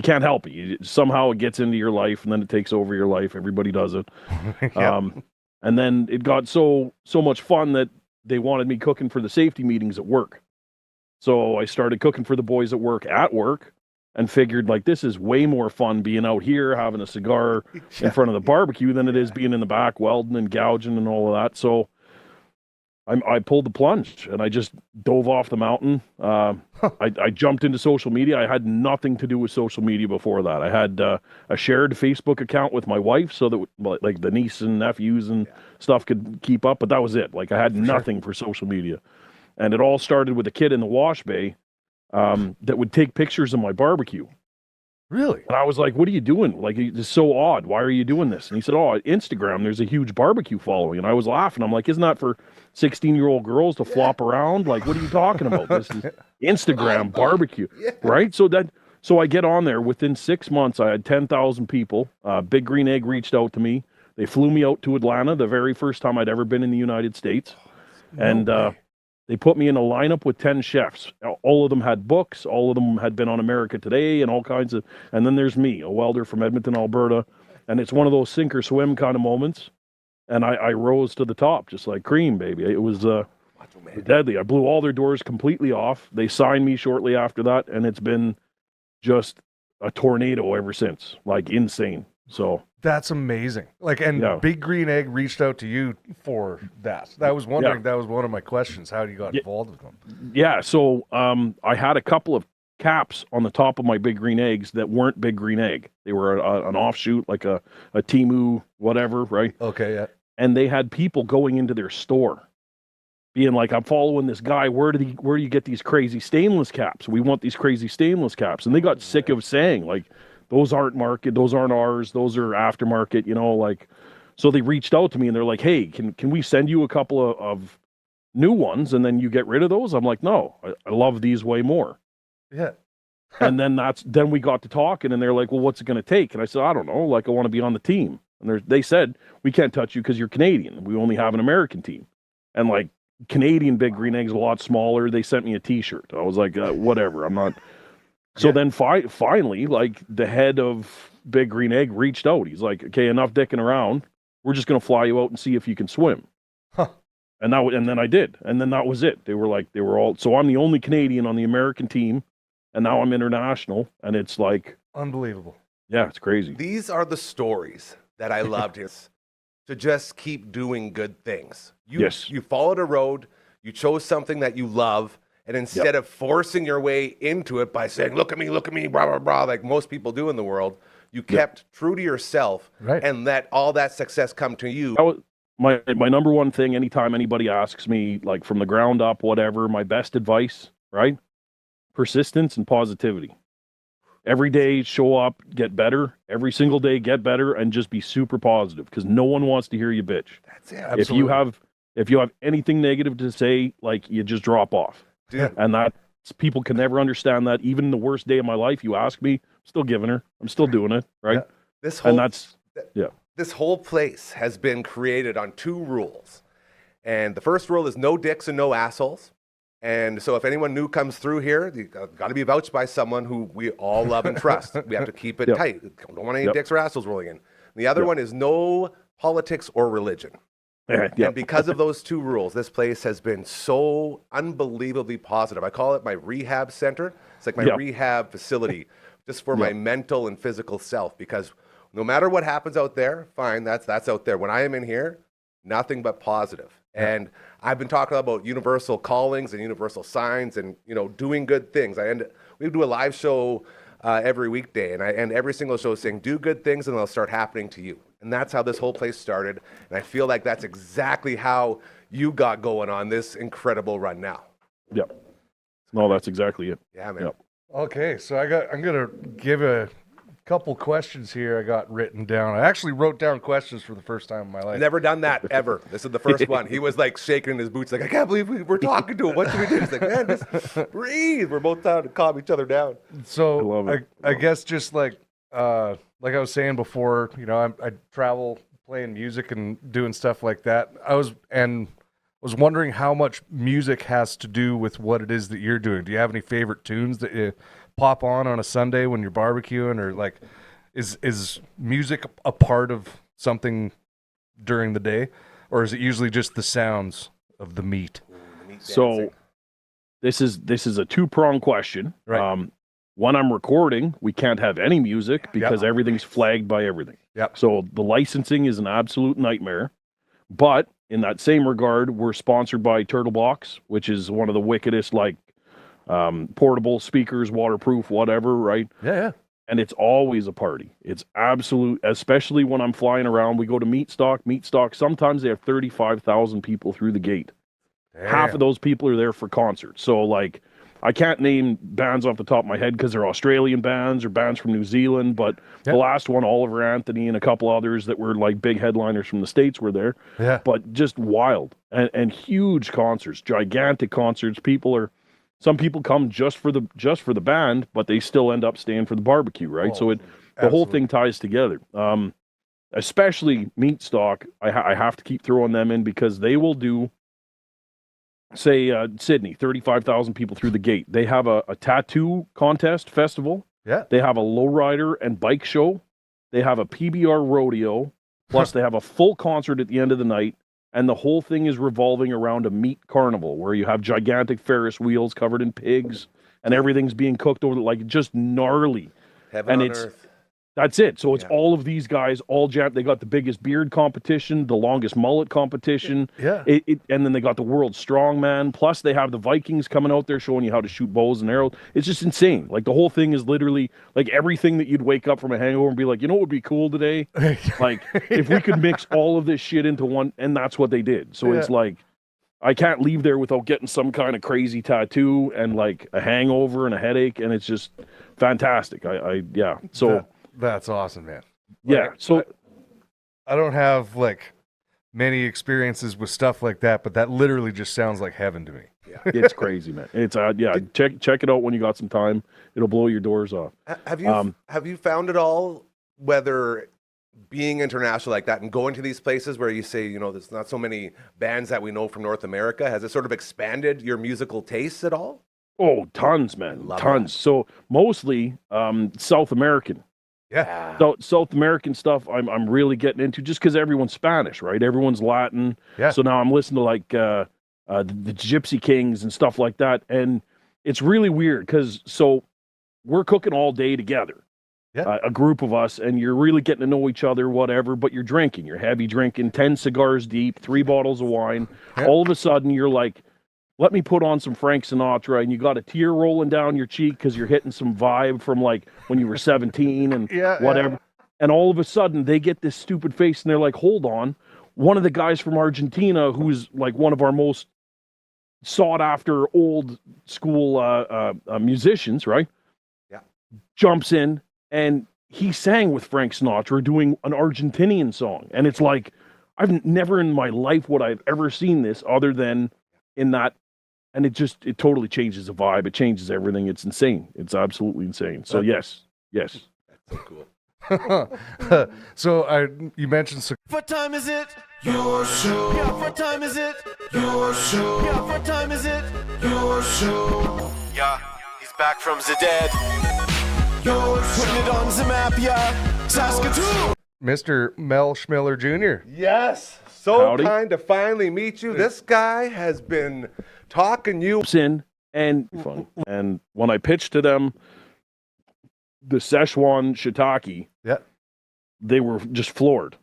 can't help it. Somehow it gets into your life, and then it takes over your life. Everybody does it. Yeah. And then it got so much fun that they wanted me cooking for the safety meetings at work. So I started cooking for the boys at work and figured, like, this is way more fun being out here having a cigar in front of the barbecue than it is being in the back welding and gouging and all of that. So I pulled the plunge and I just dove off the mountain. I jumped into social media. I had nothing to do with social media before that. I had a shared Facebook account with my wife so that like the niece and nephews and stuff could keep up, but that was it. Like I had nothing for social media. And it all started with a kid in the wash bay that would take pictures of my barbecue. Really? And I was like, what are you doing? Like, it's so odd. Why are you doing this? And he said, oh, Instagram, there's a huge barbecue following. And I was laughing. I'm like, isn't that for 16-year-old girls to flop around? Like, what are you talking about? This is Instagram barbecue, right? So I get on there. Within 6 months, I had 10,000 people. Big Green Egg reached out to me. They flew me out to Atlanta, the very first time I'd ever been in the United States. They put me in a lineup with 10 chefs. All of them had books. All of them had been on America Today and all kinds of, and then there's me, a welder from Edmonton, Alberta. And it's one of those sink or swim kind of moments. And I rose to the top, just like cream, baby. It was deadly. I blew all their doors completely off. They signed me shortly after that. And it's been just a tornado ever since, like insane. So That's amazing. Like, and Yeah. Big Green Egg reached out to you for that. That was wondering. That was one of my questions. How you got involved with them? yeah, so I had a couple of caps on the top of my Big Green Eggs that weren't Big Green Egg. They were an offshoot, like a Temu whatever, right? Okay, yeah. And they had people going into their store being like, I'm following this guy. Where do you get these crazy stainless caps? We want these crazy stainless caps. And they got sick of saying, like, those aren't market, those aren't ours, those are aftermarket, you know, like, so they reached out to me and they're like, hey, can we send you a couple of new ones and then you get rid of those? I'm like, no, I love these way more. Yeah. And then we got to talking and they're like, well, what's it going to take? And I said, I don't know. Like, I want to be on the team. And they said, we can't touch you because you're Canadian. We only have an American team. And like, Canadian Big Green Egg's a lot smaller. They sent me a t-shirt. I was like, whatever, I'm not. So then finally, like, the head of Big Green Egg reached out. He's like, okay, enough dicking around. We're just going to fly you out and see if you can swim. Huh. And then I did. And then that was it. They were all, so I'm the only Canadian on the American team. And now I'm international. And it's like, Unbelievable. yeah, it's crazy. These are the stories that I loved here. To just keep doing good things. You followed a road, you chose something that you love, and instead of forcing your way into it by saying, look at me, blah, blah, blah, like most people do in the world, you kept true to yourself and let all that success come to you. That was my number one thing anytime anybody asks me, like, from the ground up, whatever, my best advice, right? Persistence and positivity. Every day, show up, get better. Every single day, get better, and just be super positive because no one wants to hear you bitch. That's it. Absolutely. If you have anything negative to say, like, you just drop off. Dude. And people can never understand that. Even the worst day of my life, you ask me, I'm still giving her. I'm still doing it, right? Yeah. This whole place has been created on 2 rules. And the first rule is no dicks and no assholes. And so if anyone new comes through here, you got to be vouched by someone who we all love and trust. We have to keep it tight. Don't want any dicks or assholes rolling in. The other one is no politics or religion. And because of those 2 rules, this place has been so unbelievably positive. I call it my rehab center. It's like my rehab facility just for my mental and physical self, because no matter what happens out there, fine, that's out there. When I am in here, nothing but positive. And I've been talking about universal callings and universal signs and, you know, doing good things. We do a live show every weekday, and I end every single show saying, do good things and they'll start happening to you. And that's how this whole place started. And I feel like that's exactly how you got going on this incredible run now. Yep. No, that's exactly it. Yeah, man. Yep. Okay, so I'm gonna give a couple questions here I got written down. I actually wrote down questions for the first time in my life. Never done that ever. This is the first one. He was like shaking in his boots, like, I can't believe we're talking to him. What should we do? He's like, man, just breathe. We're both trying to calm each other down. So I guess just like I was saying before, you know, I travel playing music and doing stuff like that. I was wondering how much music has to do with what it is that you're doing. Do you have any favorite tunes that you pop on a Sunday when you're barbecuing, or like, is music a part of something during the day, or is it usually just the sounds of the meat? So this is a 2-pronged question. Right. When I'm recording, we can't have any music because everything's flagged by everything. Yep. So the licensing is an absolute nightmare. But in that same regard, we're sponsored by Turtle Box, which is one of the wickedest, like, portable speakers, waterproof, whatever, right? Yeah. And it's always a party. It's absolute, especially when I'm flying around. We go to Meat Stock. Sometimes they have 35,000 people through the gate. Damn. Half of those people are there for concerts. So, like, I can't name bands off the top of my head because they're Australian bands or bands from New Zealand, but the last one, Oliver Anthony and a couple others that were like big headliners from the States were there. Yeah. But just wild and huge concerts, gigantic concerts. Some people come just for the band, but they still end up staying for the barbecue, right? So the whole thing ties together. Especially Meat Stock, I have to keep throwing them in because they will do, say, Sydney, 35,000 people through the gate. They have a tattoo contest festival. Yeah. They have a lowrider and bike show. They have a PBR rodeo. Plus, they have a full concert at the end of the night. And the whole thing is revolving around a meat carnival where you have gigantic Ferris wheels covered in pigs and everything's being cooked over, like, just gnarly. Heaven and on it's earth. that's it. So it's Yeah. all of these guys all jammed. They got the biggest beard competition, the longest mullet competition. Yeah. And then they got the world strongman. Plus they have the Vikings coming out there showing you how to shoot bows and arrows. It's just insane. Like the whole thing is literally like everything that you'd wake up from a hangover and be like, you know what would be cool today? Like if we could mix all of this shit into one, and that's what they did. So it's like I can't leave there without getting some kind of crazy tattoo and like a hangover and a headache, and it's just fantastic. Yeah. So That's awesome, man. yeah. So I don't have like many experiences with stuff like that, but that literally just sounds like heaven to me. it's crazy, man. It's check it out when you got some time. It'll blow your doors off. Have you found it all, whether being international like that and going to these places where you say, you know, there's not so many bands that we know from North America, has it sort of expanded your musical tastes at all? Oh, tons, man. Love Tons. that. So mostly South American. Yeah. So South American stuff I'm really getting into just because everyone's Spanish, right? Everyone's Latin. Yeah. So now I'm listening to like the Gypsy Kings and stuff like that. And it's really weird because so we're cooking all day together. Yeah. A group of us, and you're really getting to know each other, whatever, but you're drinking. You're heavy drinking, 10 cigars deep, 3 bottles of wine. Yeah. All of a sudden, you're like, let me put on some Frank Sinatra, and you got a tear rolling down your cheek because you're hitting some vibe from like when you were 17 and whatever. And all of a sudden, they get this stupid face, and they're like, hold on. One of the guys from Argentina, who's like one of our most sought after old school musicians, right? Yeah. Jumps in. And he sang with Frank Sinatra doing an Argentinian song. And it's like, I've never in my life would I've ever seen this other than in that. And it totally changes the vibe. It changes everything. It's insane. It's absolutely insane. So yes. That's so cool. So you mentioned What time is it? Your show. Yeah, what time is it? Your show. Yeah, what time is it? Your show. Yeah, he's back from the dead. Putting it on the map, yeah. Saskatoon. Mr. Mel Schmiller Jr. Yes. So Howdy. kind to finally meet you. This guy has been talking you. In and fun. And when I pitched to them the Szechuan shiitake, Yeah. they were just floored.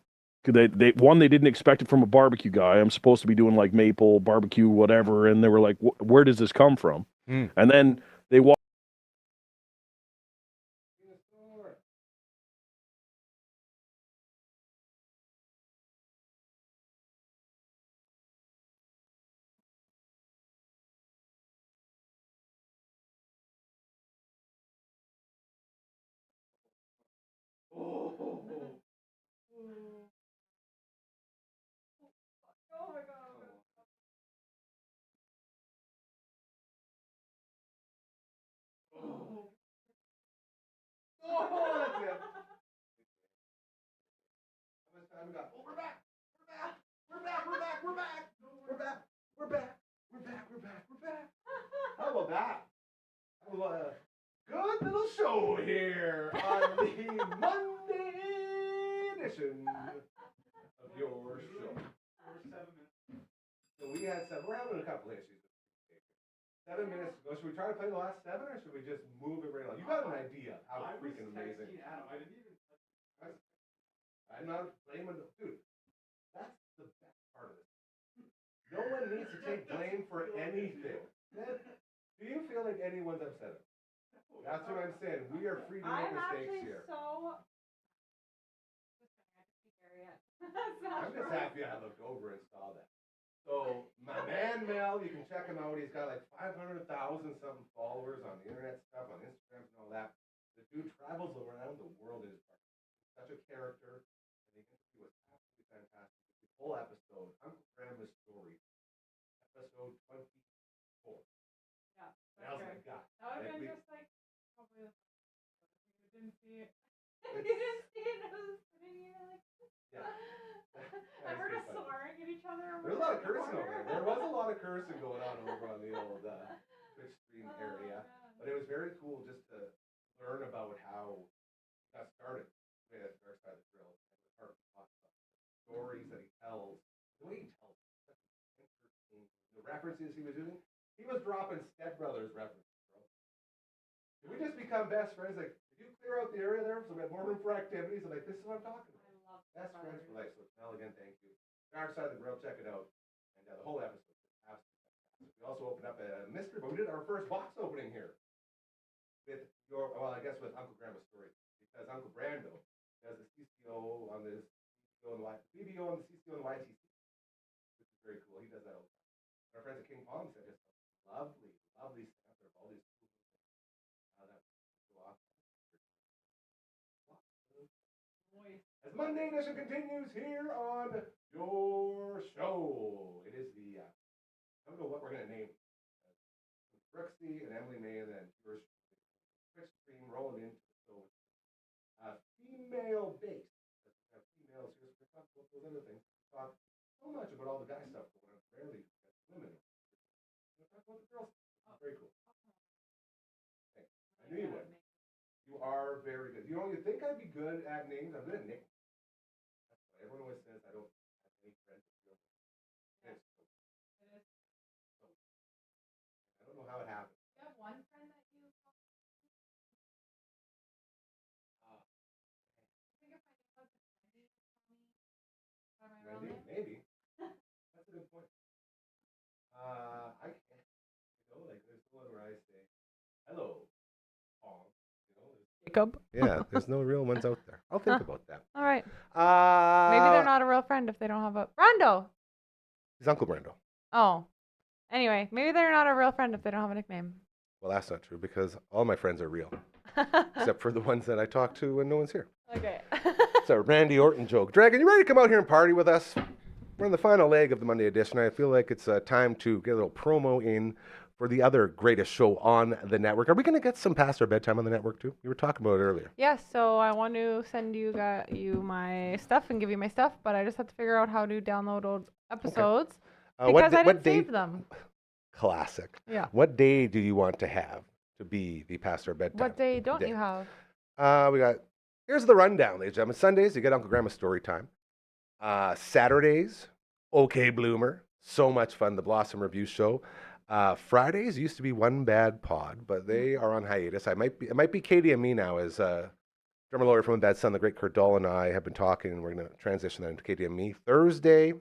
They didn't expect it from a barbecue guy. I'm supposed to be doing like maple barbecue, whatever, and they were like, "Where does this come from?" Mm. And then they walked. How about that? How about a good little show here on the Monday edition of your show. So we had we're having a couple issues. 7 minutes to go. Should we try to play the last 7, or should we just move it right along? You got an idea how freaking amazing. I'm not blaming the dude. That's the best part of it. No one needs to take blame for anything. Do you feel like anyone's upset? That's what I'm saying. We are free to make mistakes here. I'm just happy I looked over and saw that. So my man Mel, you can check him out. He's got like 500,000 something followers on the internet stuff, on Instagram and all that. The dude travels around the world in his park. Such a character. And the interview was absolutely fantastic. The whole episode, Uncle Grandma's Story, episode 24. Yeah, Mel's my guy. That would have Like, been just like probably if you didn't see it. If you didn't see it, I was sitting here like. Yeah. I heard us swearing at each other. There's a lot of cursing over there. There was a lot of cursing going on over on the old Twitch stream area. But it was very cool just to learn about how it got started with Dark Side of the Grill. And the part we talked about the stories that he tells, the way he tells the references he was using. He was dropping Step Brothers references, bro. Did we just become best friends? Like, did you you clear out the area there so we have more room for activities? I'm like, this is what I'm talking about. Best friends for life. So Mel, again, thank you. Dark Side of the Grill, check it out. And the whole episode is absolutely fantastic. We also opened up a mystery, but we did our first box opening here with I guess with Uncle Grandma's story, because Uncle Brando does the CCO on this CCO and the BBO on the CCO and the YTC, which is very cool. He does that all the time. Our friends at King Palm said just lovely, lovely sampler of all these cool things. That's so awesome. As Monday edition continues here on your show, it is the I don't know what we're gonna name. Brooksy and Emily May, and then yours, Chris Cream, rolling into the show. Female base. Have females here. So we talk about those other things. We talk so much about all the guy stuff, but when it's rarely women. We talk about the girls. Very cool. Thanks. I knew you would. You are very good. You know, you think I'd be good at names. I'm good at names. That's why everyone always says I don't have any friends. I don't know how it happened. You have one friend that you call? I think if I think about the Wendy, by my real name. Maybe. That's a good point. I can't. Like there's one where I say, "Hello, Paul." Jacob. Yeah, there's no real ones out there. I'll think about that. All right. Maybe they're not a real friend if they don't have a Brando. He's Uncle Brando. Oh. Anyway, maybe they're not a real friend if they don't have a nickname. Well, that's not true because all my friends are real, except for the ones that I talk to when no one's here. Okay. It's a Randy Orton joke. Dragon, you ready to come out here and party with us? We're on the final leg of the Monday edition. I feel like it's time to get a little promo in for the other greatest show on the network. Are we going to get some past our bedtime on the network too? You were talking about it earlier. Yes, so I want to send you my stuff and give you my stuff, but I just have to figure out how to download old episodes because I didn't save them. Classic. Yeah. What day do you want to have to be the past our bedtime? What day don't you have? Here's the rundown, ladies and gentlemen. Sundays, you get Uncle Grandma's story time. Saturdays, OK Bloomer. So much fun, the Blossom Review Show. Fridays used to be One Bad Pod, but they are on hiatus. It might be Katie and me now, as drummer lawyer from One Bad Son, the great Kurt Dahl, and I have been talking, and we're going to transition that into Katie and me. Thursday,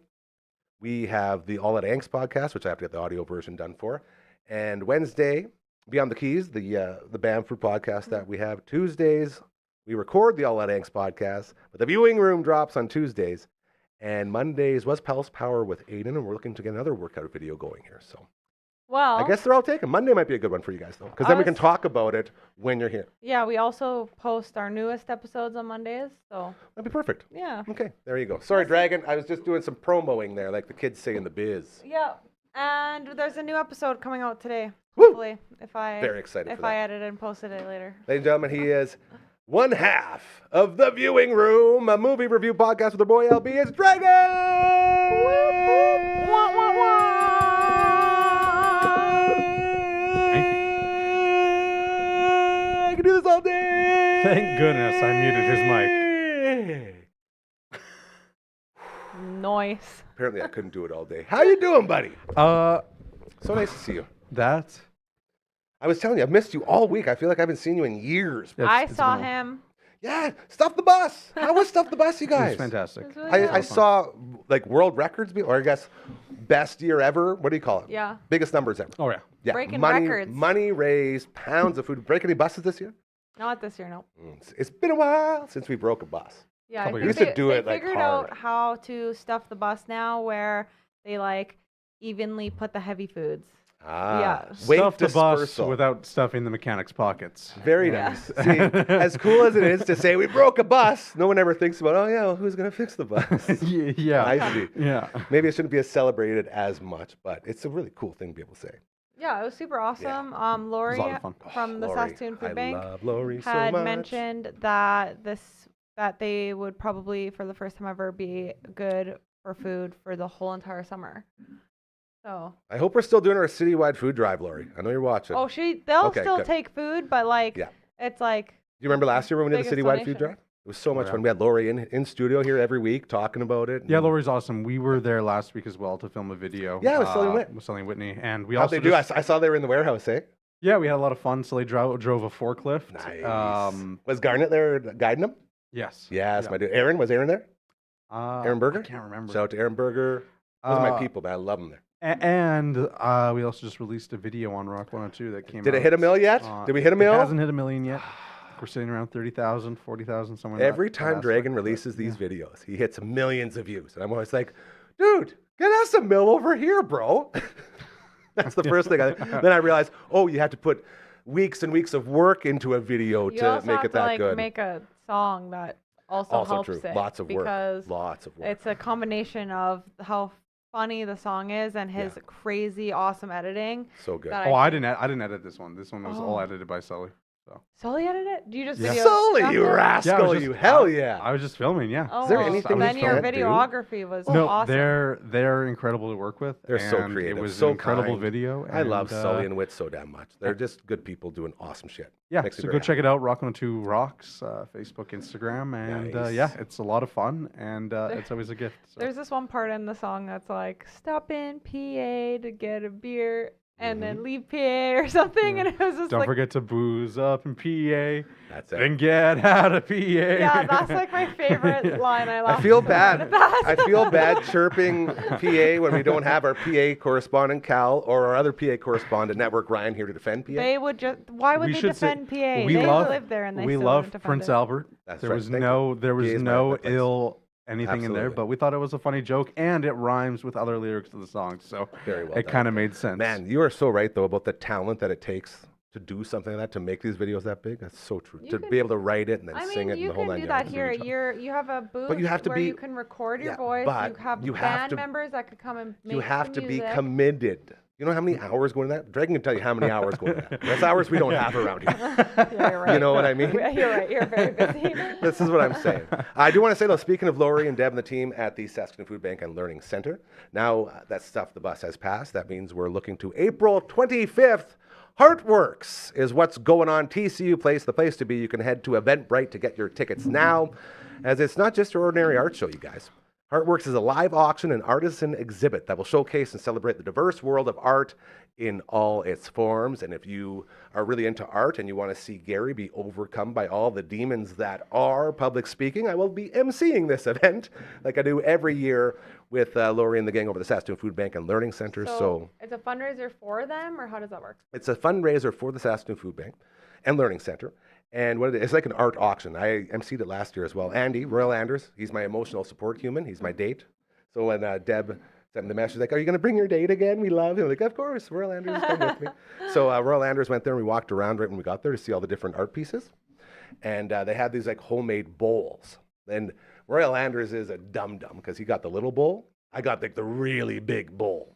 we have the All That Angst podcast, which I have to get the audio version done for. And Wednesday, Beyond the Keys, the Bamford podcast that we have. Tuesdays, we record the All That Angst podcast, but the viewing room drops on Tuesdays. And Mondays was Palace Power with Aiden, and we're looking to get another workout video going here. So, well, I guess they're all taken. Monday might be a good one for you guys, though, because then we can talk about it when you're here. Yeah, we also post our newest episodes on Mondays, so That'd be perfect. yeah. Okay, there you go. Sorry, Dragon. I was just doing some promoing there, like the kids say in the biz. Yeah, and there's a new episode coming out today. Woo! Hopefully, Very excited if for I that. edit and posted it later. Ladies and gentlemen, he is one half of The Viewing Room, a movie review podcast with our boy LB. It's Dragon! Wah, wah, wah. Thank you. I can do this all day! Thank goodness I muted his mic. Noise. Apparently I couldn't do it all day. How you doing, buddy? So nice to see you. That I was telling you, I've missed you all week. I feel like I haven't seen you in years. I saw him. Yeah, Stuff the Bus. How was Stuff the Bus, you It guys? was fantastic. It was really I good. saw like world records, or I guess best year ever. What do you call it? Yeah. Biggest numbers ever. Oh yeah. Yeah. Breaking money, records. Money raised, pounds of food. Break any buses this year? Not this year, no. It's been a while since we broke a bus. Yeah, Couple I years. think Used to do they it, like, figured hard. out how to stuff the bus now, where they like evenly put the heavy foods. Ah, Yeah. weight Stuff the bus dispersal. without stuffing the mechanics' pockets. Very Yeah. nice. See, as cool as it is to say we broke a bus, no one ever thinks about, oh yeah, well, who's gonna fix the bus? Yeah. I see. Yeah. Maybe it shouldn't be as celebrated as much, but it's a really cool thing to be able to say. Yeah, it was super awesome. Lori lot of fun. from the Lori, Saskatoon Food I Bank love Lori so had much. mentioned that that they would probably, for the first time ever, be good for food for the whole entire summer. So. I hope we're still doing our citywide food drive, Lori. I know you're watching. Oh, they'll Okay, still good. take food, but like, Yeah. it's like. Do you remember last year when we did the biggest citywide donation. food drive? It was so much yeah. fun. We had Lori in studio here every week talking about it. Yeah, Lori's awesome. We were there last week as well to film a video. Yeah, with Sully and Whit. With Sully and Whitney, and we How'd also they do? I saw they were in the warehouse, eh? Yeah, we had a lot of fun. Sully drove a forklift. Nice. Was Garnet there guiding him? Yes. Yes, Yeah. my dude. Aaron, was Aaron there? Aaron Berger? I can't remember. Shout out to Aaron Berger. Those are my people, man. I love them there. And we also just released a video on Rock 102 that came out. Did it hit a mill yet? Did we hit a mill? It hasn't hit a million yet. We're sitting around 30,000, 40,000, somewhere. in Every that time aspect, Dragon but, releases these videos, he hits millions of views. And I'm always like, dude, get us a mill over here, bro. That's the first thing. Then I realized, oh, you had to put weeks and weeks of work into a video You to also make have it to that like good. make a song that also Also helps true. it. Lots of work. because Lots of work. it's a combination of how funny the song is and his crazy awesome editing. So good. that Oh, I didn't edit this one. This one was all Oh. edited by Sully. So Sully edited it? Do you just Yeah. video? Sully, stuff you it? rascal, Yeah, I was you just- hell yeah. I was just filming. Yeah. Oh, Is there well, anything then you your can't do? videography was No, awesome. they're incredible to work with. They're so and creative, It was so an incredible kind. video. I love and, Sully and Wit so damn much. They're just good people doing awesome shit. Yeah, Makes me so very go check it out. Rock 102 Rocks, Facebook, Instagram, and Nice. yeah, it's a lot of fun, and it's always a gift. So. There's this one part in the song that's like, stop in PA to get a beer and then leave PA or something. And it was just Don't like, forget to booze up in PA, That's it. then get out of PA. yeah, that's like my favorite line. I laugh I feel so bad. hard at that. I feel bad chirping PA when we don't have our PA correspondent Cal or our other PA correspondent Network Ryan here to defend PA. They would just, why would We they should say- defend PA? we they love- live there and they we still love wouldn't defend Prince it. Albert. That's There right. was Thank no you. there was PA is my no place. ill anything in there, Absolutely. but we thought it was a funny joke, and it rhymes with other lyrics to the song, so Very well it done. kind of made sense. Man, you are so right though about the talent that it takes to do something like that, to make these videos that big. That's so true. You To can- be able to write it and then I sing mean, it you and the whole can nine do yards. that here. You have a booth you have to where be- you can record your yeah, voice. but You have you have band to- members that could come and make You have some to be music. committed. You know how many hours go into that? Dragon can tell you how many hours go into that. That's hours we don't have around here. Yeah, you're right. You know what I mean? You're right. You're very busy. This is what I'm saying. I do want to say, though, speaking of Lori and Deb and the team at the Saskatoon Food Bank and Learning Center, now that stuff the bus has passed, that means we're looking to April 25th. Heartworks is what's going on. TCU Place, the place to be. You can head to Eventbrite to get your tickets now, as it's not just your ordinary art show, you guys. Heartworks is a live auction and artisan exhibit that will showcase and celebrate the diverse world of art in all its forms. And if you are really into art and you want to see Gary be overcome by all the demons that are public speaking, I will be emceeing this event like I do every year with Lori and the gang over the Saskatoon Food Bank and Learning Center. So it's a fundraiser for them, or how does that work? it's a fundraiser for the Saskatoon Food Bank and Learning Center. And what it is, it's like an art auction. I emceed it last year as well. Andy, Royal Anders, he's my emotional support human. He's my date. So when Deb sent me the message, like, are you going to bring your date again? We love him. Like, of course, Royal Anders is coming with me. So Royal Anders went there and we walked around right when we got there to see all the different art pieces. And they had these like homemade bowls. And Royal Anders is a dum-dum because he got the little bowl. I got like the really big bowl.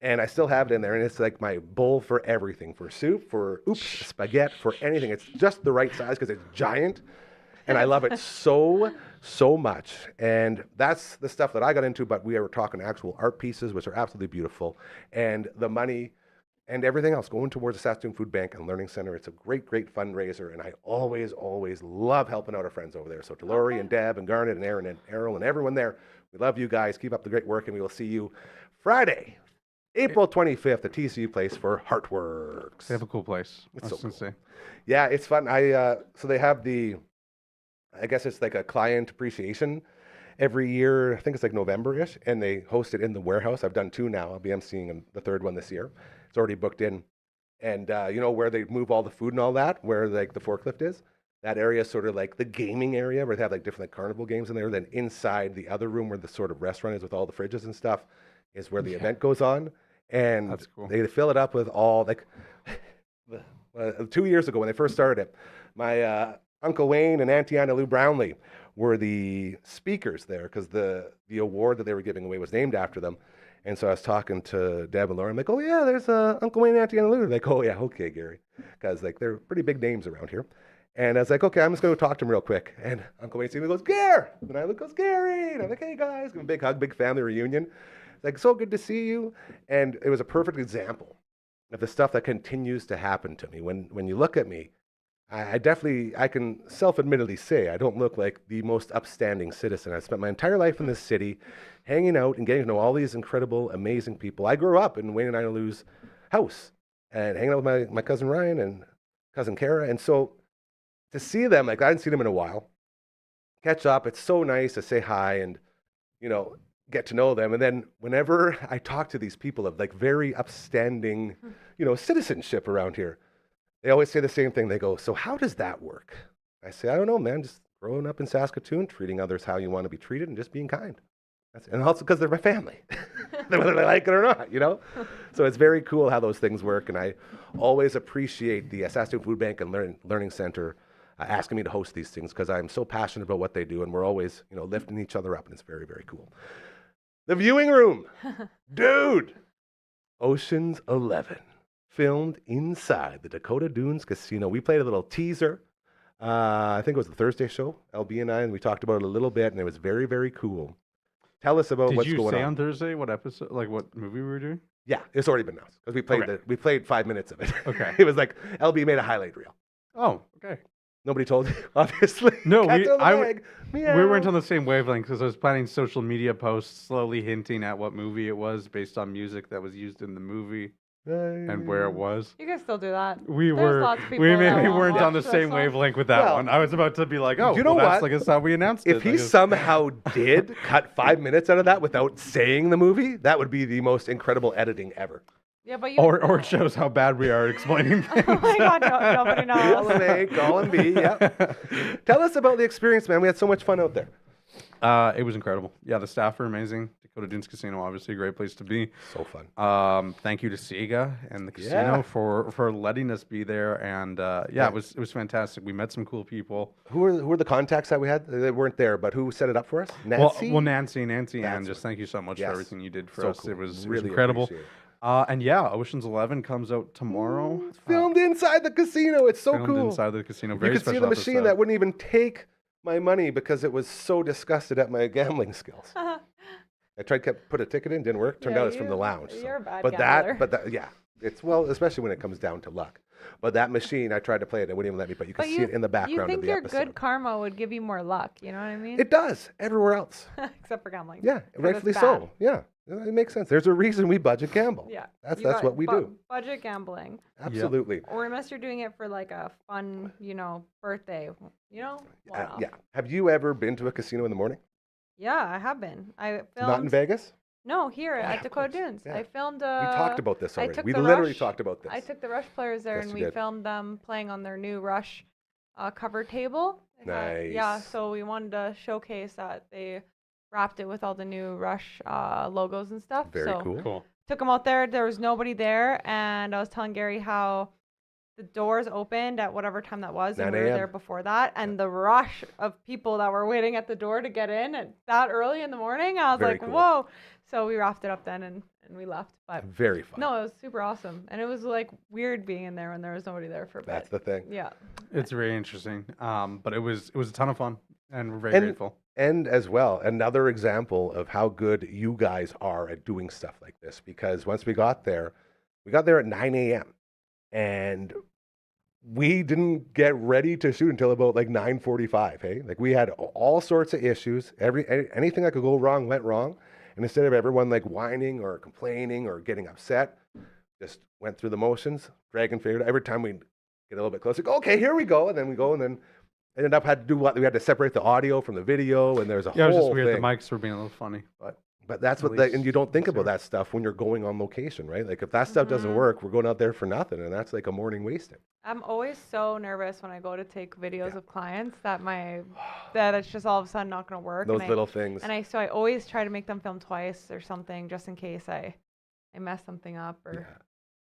And I still have it in there, and it's like my bowl for everything, for soup, for spaghetti, for anything. It's just the right size because it's giant, and I love it so much. And that's the stuff that I got into, but we were talking actual art pieces, which are absolutely beautiful, and the money and everything else going towards the Saskatoon Food Bank and Learning Center. It's a great fundraiser, and I always love helping out our friends over there. So to Lori and Deb and Garnet and Aaron and Errol and everyone there, we love you guys. Keep up the great work, and we will see you Friday, April 25th at TCU Place for Heartworks. They have a cool place. It's I so was gonna cool. say. Yeah, it's fun. So they have I guess it's like a client appreciation every year. I think it's like November-ish, and they host it in the warehouse. I've done 2 now. I'll be emceeing the 3rd one this year. It's already booked in. And you know where they move all the food and all that, where like the forklift is? That area is sort of like the gaming area where they have like different like carnival games in there. Then inside the other room where the sort of restaurant is with all the fridges and stuff is where the event goes on. And That's cool. they fill it up with all like 2 years ago when they first started it, my Uncle Wayne and Auntie Anna Lou Brownlee were the speakers there because the award that they were giving away was named after them. And so I was talking to Deb and Laura. I'm like, oh yeah, there's Uncle Wayne and Auntie Anna Lou. They're like, oh yeah, okay, Gary, because like they're pretty big names around here. And I was like, okay, I'm just going to talk to him real quick. And Uncle Wayne sees me and goes, Gare! And I look, goes, Gary! And I'm like, hey guys, give him a big hug, big family reunion. Like, so good to see you. And it was a perfect example of the stuff that continues to happen to me. When you look at me, I can self-admittedly say I don't look like the most upstanding citizen. I spent my entire life in this city, hanging out and getting to know all these incredible, amazing people. I grew up in Wayne and Ina Lou's house. and hanging out with my cousin Ryan and cousin Kara. And so to see them, like I hadn't seen them in a while, catch up. It's so nice to say hi and, get to know them. And then whenever I talk to these people of like very upstanding, citizenship around here, they always say the same thing. They go, so how does that work? I say, I don't know, man. Just growing up in Saskatoon, treating others how you want to be treated and just being kind. And also because they're my family, whether they like it or not, So it's very cool how those things work. And I always appreciate the Saskatoon Food Bank and Learning Center asking me to host these things because I'm so passionate about what they do. And we're always, lifting each other up. And it's very, very cool. The viewing room. Dude. Ocean's 11. Filmed inside the Dakota Dunes Casino. We played a little teaser. I think it was the Thursday show, LB and I, and we talked about it a little bit, and it was very, very cool. Tell us about what's going on. Did you say on Thursday what episode, like what movie we were doing? Yeah, it's already been announced because we played 5 minutes of it. Okay. It was like LB made a highlight reel. Oh, okay. Nobody told you, obviously. No, we weren't on the same wavelength because I was planning social media posts slowly hinting at what movie it was based on music that was used in the movie and where it was. You can still do that. We There's lots of people we that maybe won't weren't on the watch same this one. wavelength with that Well, one. I was about to be like, oh, you know that's what? like how we announced it. If he somehow did cut 5 minutes out of that without saying the movie, that would be the most incredible editing ever. Yeah, but you. or it shows how bad we are at explaining things. Oh my God, nobody knows. Column A, column B, yep. Tell us about the experience, man. We had so much fun out there. It was incredible. Yeah, the staff are amazing. Dakota Dunes Casino, obviously a great place to be. So fun. Thank you to Sega and the casino for letting us be there. And it was fantastic. We met some cool people. Who were the contacts that we had? They weren't there, but who set it up for us? Nancy? Well, Nancy, That's and just thank you so much Yes. for everything you did for So us. cool. It was Really incredible. appreciate it. And yeah, Ocean's 11 comes out tomorrow. It's filmed inside the casino. It's so filmed cool. inside the casino. You Very could see special the machine episode. that wouldn't even take my money because it was so disgusted at my gambling skills. I tried to put a ticket in, didn't work. Turned Yeah, out it's from the lounge. you're a bad but gambler. that, yeah, it's especially when it comes down to luck. But that machine, I tried to play it, it wouldn't even let me. But you can see it in the background You think of the your episode. good karma would give you more luck? You know what I mean? It does everywhere else. Except for gambling. Yeah, 'Cause rightfully it's so. bad. Yeah, it makes sense. There's a reason we budget gamble. Yeah. That's You got what we do. Budget gambling. Absolutely. Or unless you're doing it for like a fun, birthday, why not? Yeah. Have you ever been to a casino in the morning? Yeah, I have been. I filmed. Not in Vegas? No, here yeah, at of Dakota course. Dunes. Yeah. I filmed. We talked about this I already. took We the literally Rush- talked about this. I took the Rush players there, Yes, and you we did. filmed them playing on their new Rush cover table. Yeah, Nice. so we wanted to showcase that they wrapped it with all the new Rush logos and stuff. Very so cool. Cool. Took them out there. There was nobody there, and I was telling Gary how the doors opened at whatever time that was, and 9 we were a.m.. there before that, and the rush of people that were waiting at the door to get in at that early in the morning, I was Very like, cool. whoa. So we wrapped it up then, and we left. But Very fun. no, it was super awesome, and it was like weird being in there when there was nobody there for a bit. That's the thing. Yeah. It's very interesting. But it was a ton of fun, and we're very And- grateful. And as well, another example of how good you guys are at doing stuff like this. Because once we got there at 9 a.m. and we didn't get ready to shoot until about like 9:45. Hey, like we had all sorts of issues. Anything that could go wrong went wrong. And instead of everyone like whining or complaining or getting upset, just went through the motions, dragging figured. Every time we get a little bit closer, go, okay, here we go, and then we go, and then ended up had to do what we had to separate the audio from the video, and there's a Yeah, it was whole just weird. thing. The mics were being a little funny, but But that's At what, and least you don't think it's about there. that stuff when you're going on location, right? Like if that stuff doesn't Mhm. work, we're going out there for nothing, and that's like a morning wasted. I'm always so nervous when I go to take videos Yeah. of clients that it's just all of a sudden not going to work. Those and little things. so I always try to make them film twice or something just in case I mess something up or Yeah.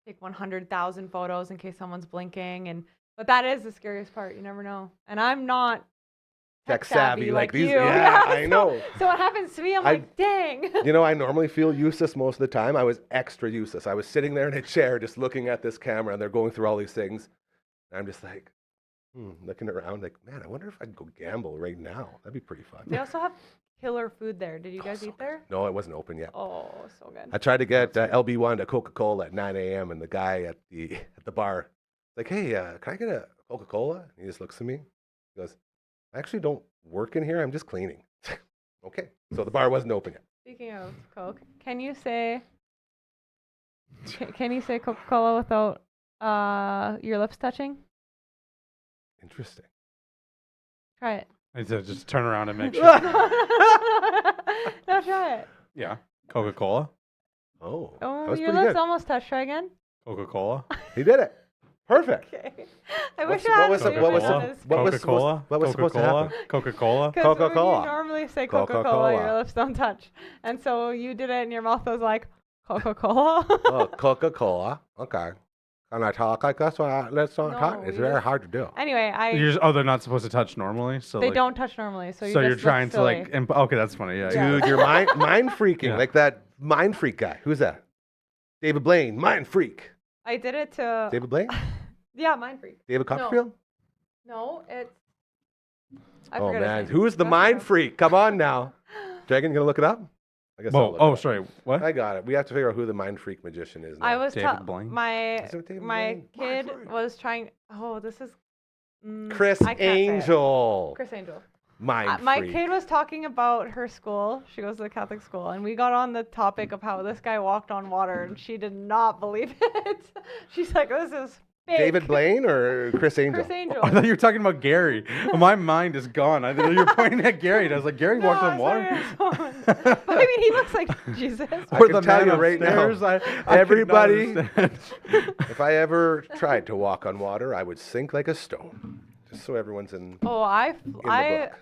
take 100,000 photos in case someone's blinking. But that is the scariest part. You never know. And I'm not Tech savvy like these. you. Yeah, I so- know. So it happens to me. I'm I- like, dang. You know, I normally feel useless most of the time. I was extra useless. I was sitting there in a chair just looking at this camera, and they're going through all these things. And I'm just like, looking around like, man, I wonder if I could go gamble right now. That'd be pretty fun. They also have killer food there. Did you guys eat there? No, it wasn't open yet. Oh, so good. I tried to get LB1 a Coca-Cola at 9 a.m. and the guy at the bar, like, hey, can I get a Coca-Cola? And he just looks at me. He goes, I actually don't work in here. I'm just cleaning. Okay. So the bar wasn't open yet. Speaking of Coke, can you say Coca-Cola without Your lips touching. Interesting. Try it. I said just turn around and make sure. No, try it. Yeah. Coca-Cola. Oh, that Oh, was your pretty lips good. almost touched. Try again. Coca-Cola. He did it. Perfect. Okay. I What's- wish I had what was a it- what was feeling it- on this. what was Coca-Cola. what was supposed to happen? Coca-Cola. 'Cause Coca-Cola. when you normally say Coca-Cola, Coca-Cola. your lips don't touch. And so you did it and your mouth was like, Coca-Cola. Oh, Coca-Cola. Okay. Can I talk like this? Let's not No, talk. It's you very just- hard to do. Anyway, They're not supposed to touch normally. So they like, don't touch normally. So, So you you're just look trying to silly. like. Okay, that's funny. Yeah. Yeah. Dude, you're mind freaking. Yeah. Like that mind freak guy. Who's that? David Blaine. Mind freak. I did it to. David Blaine? Yeah, mind freak. David Copperfield? No, it's. I Oh, forget his man. name. Who's the That's mind okay. freak? Come on now. Dragon, you going to look it up? I guess I'll Whoa. look Oh, it up. sorry. What? I got it. We have to figure out who the mind freak magician is now. I was David Blaine? my Is it David my Blaine? kid was trying. Oh, this is. Chris I can't say it. Angel. Chris Angel. Mind My freak. kid was talking about her school. She goes to the Catholic school, and we got on the topic of how this guy walked on water, and she did not believe it. She's like, "This is fake." David Blaine or Chris Angel? Chris Angel. I thought you were talking about Gary. My mind is gone. I thought you were pointing at Gary. And I was like, Gary walked No, on I'm water. sorry, it's fine. But I mean, he looks like Jesus. I Or can the tell man you right now, upstairs. I could not everybody- understand. If I ever tried to walk on water, I would sink like a stone. Just so everyone's in. Oh, book.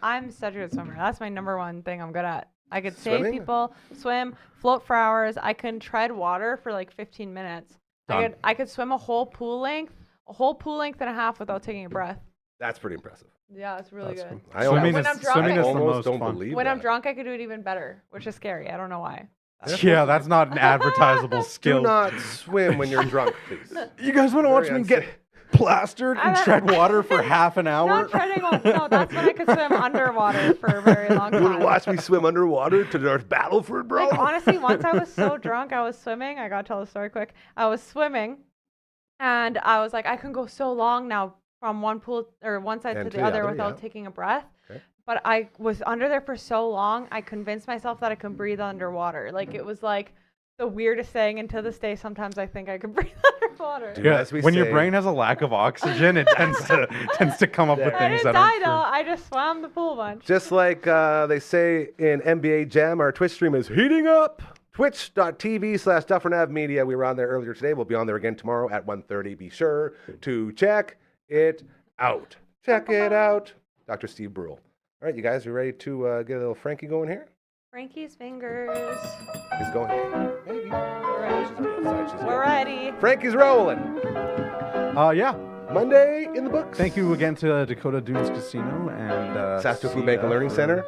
I'm such a good swimmer. That's my number one thing I'm good at. I could save Swimming? people, swim, float for hours. I can tread water for like 15 minutes. Done. I could swim a whole pool length and a half without taking a breath. That's pretty impressive. Yeah, it's really That's good. cool. I Swimming When is, I'm drunk, swimming I is the almost most don't fun. believe When I'm that. drunk, I could do it even better, which is scary. I don't know why. Yeah, that's not an advertisable Do skill. not swim when you're drunk, please. You guys want to watch Very me get plastered and I'm- tread water for half an hour? Not treading on. No, that's when I could swim underwater for a very long You want time. to watch me swim underwater to North Battleford, bro? Like honestly, once I was so drunk, I was swimming. I gotta tell the story quick. I was swimming, and I was like, I can go so long now from one pool or one side And to the other without yeah. taking a breath. Okay. But I was under there for so long, I convinced myself that I can breathe underwater. Like it was like the weirdest thing. And to this day, sometimes I think I can breathe underwater. Dude, Yeah, as we when your say- brain has a lack of oxygen, it tends to come up with Yeah. I things didn't that die though. aren't I just swam the pool a bunch. Just like they say in NBA Jam, our Twitch stream is heating up. Twitch.tv/Dufferin Ave Media. We were on there earlier today. We'll be on there again tomorrow at 1:30. Be sure to check it out. Check it out. Dr. Steve Brule. All right, you guys, are ready to get a little Frankie going here? Frankie's fingers. He's going. Maybe. We're ready. She's already outside. She's We're ready. ready. Frankie's rolling. Yeah. Monday in the books. Thank you again to Dakota Dunes Casino and Saskatoon Food CF Bank and Learning for- Center.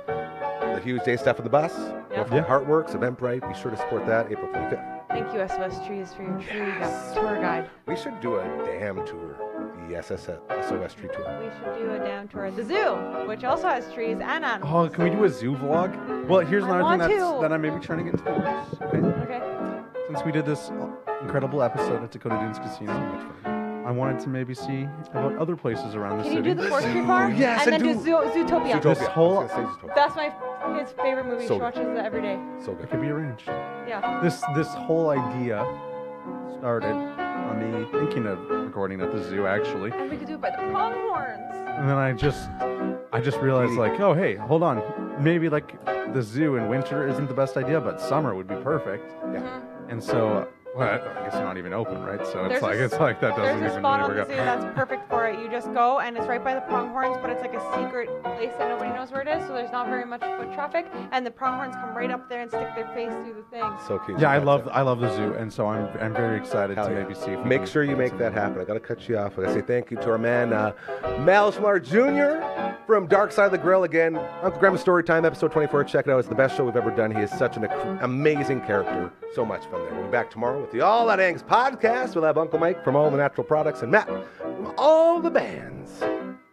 The huge day stuff on the bus. Yeah. Go for Heartworks, Eventbrite. Be sure to support that April 25th. Thank you, SOS Trees, for your tour guide. We should do a dam tour. The SOS Tree Tour. We should do a down tour at the zoo, which also has trees and animals. Oh, can we do a zoo vlog? Well, here's I another want thing to. that I may be trying to get into the works. Okay. Okay. Since we did this incredible episode at Dakota Dunes Casino, I wanted to maybe see about other places around the Can you city. do the forestry farm? Yes, and and then do Zootopia. This Zootopia. whole- I was gonna say Zootopia. That's his favorite movie. So She good. watches it every day. So It good. could be arranged. Yeah. This whole idea started on me thinking of recording at the zoo, actually. And we could do it by the pronghorns. And then I just realized, like, oh, hey, hold on. Maybe, like, the zoo in winter isn't the best idea, but summer would be perfect. And so, well, I guess they're not even open, right? So There's it's a like that doesn't There's a even spot really on the work zoo out. that's perfect for it. You just go, and it's right by the pronghorns, but it's like a secret place that nobody knows where it is, so there's not very much foot traffic. And the pronghorns come right up there and stick their face through the thing. So cute. Yeah, I That's love the zoo, and so I'm very excited Hell to yeah. maybe see if we Make can sure you get make some- that happen. I got to cut you off. I got to say thank you to our man, Mal Smart Jr. from Dark Side of the Grill. Again, Uncle Grandma's Storytime, episode 24. Check it out. It's the best show we've ever done. He is such an amazing character. So much fun there. We'll be back tomorrow with the All That Angst podcast. We'll have Uncle Mike from All the Natural Products and Matt from all the bands.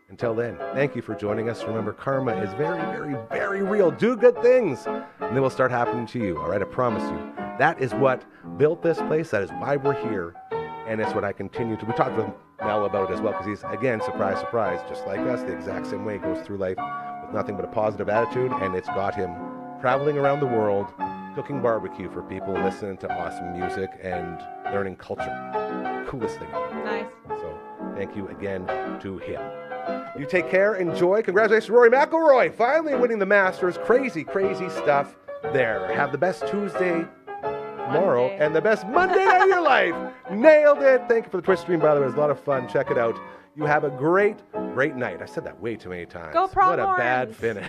Until then, thank you for joining us. Remember, karma is very, very, very real. Do good things, and they will start happening to you. All right, I promise you. That is what built this place. That is why we're here, and it's what I continue to. We talked with Mel about it as well, because he's, again, surprise, surprise, just like us, the exact same way. Goes through life with nothing but a positive attitude, and it's got him traveling around the world, cooking barbecue for people, listening to awesome music, and learning culture. Coolest thing ever. Nice. So thank you again to him. You take care, enjoy. Congratulations, Rory McIlroy, finally winning the Masters. Crazy, crazy stuff there. Have the best Tuesday tomorrow Monday. and the best Monday night of your life. Nailed it. Thank you for the Twitch stream, by the way. It was a lot of fun. Check it out. You have a great, great night. I said that way too many times. Go Pronghorns. What a bad finish.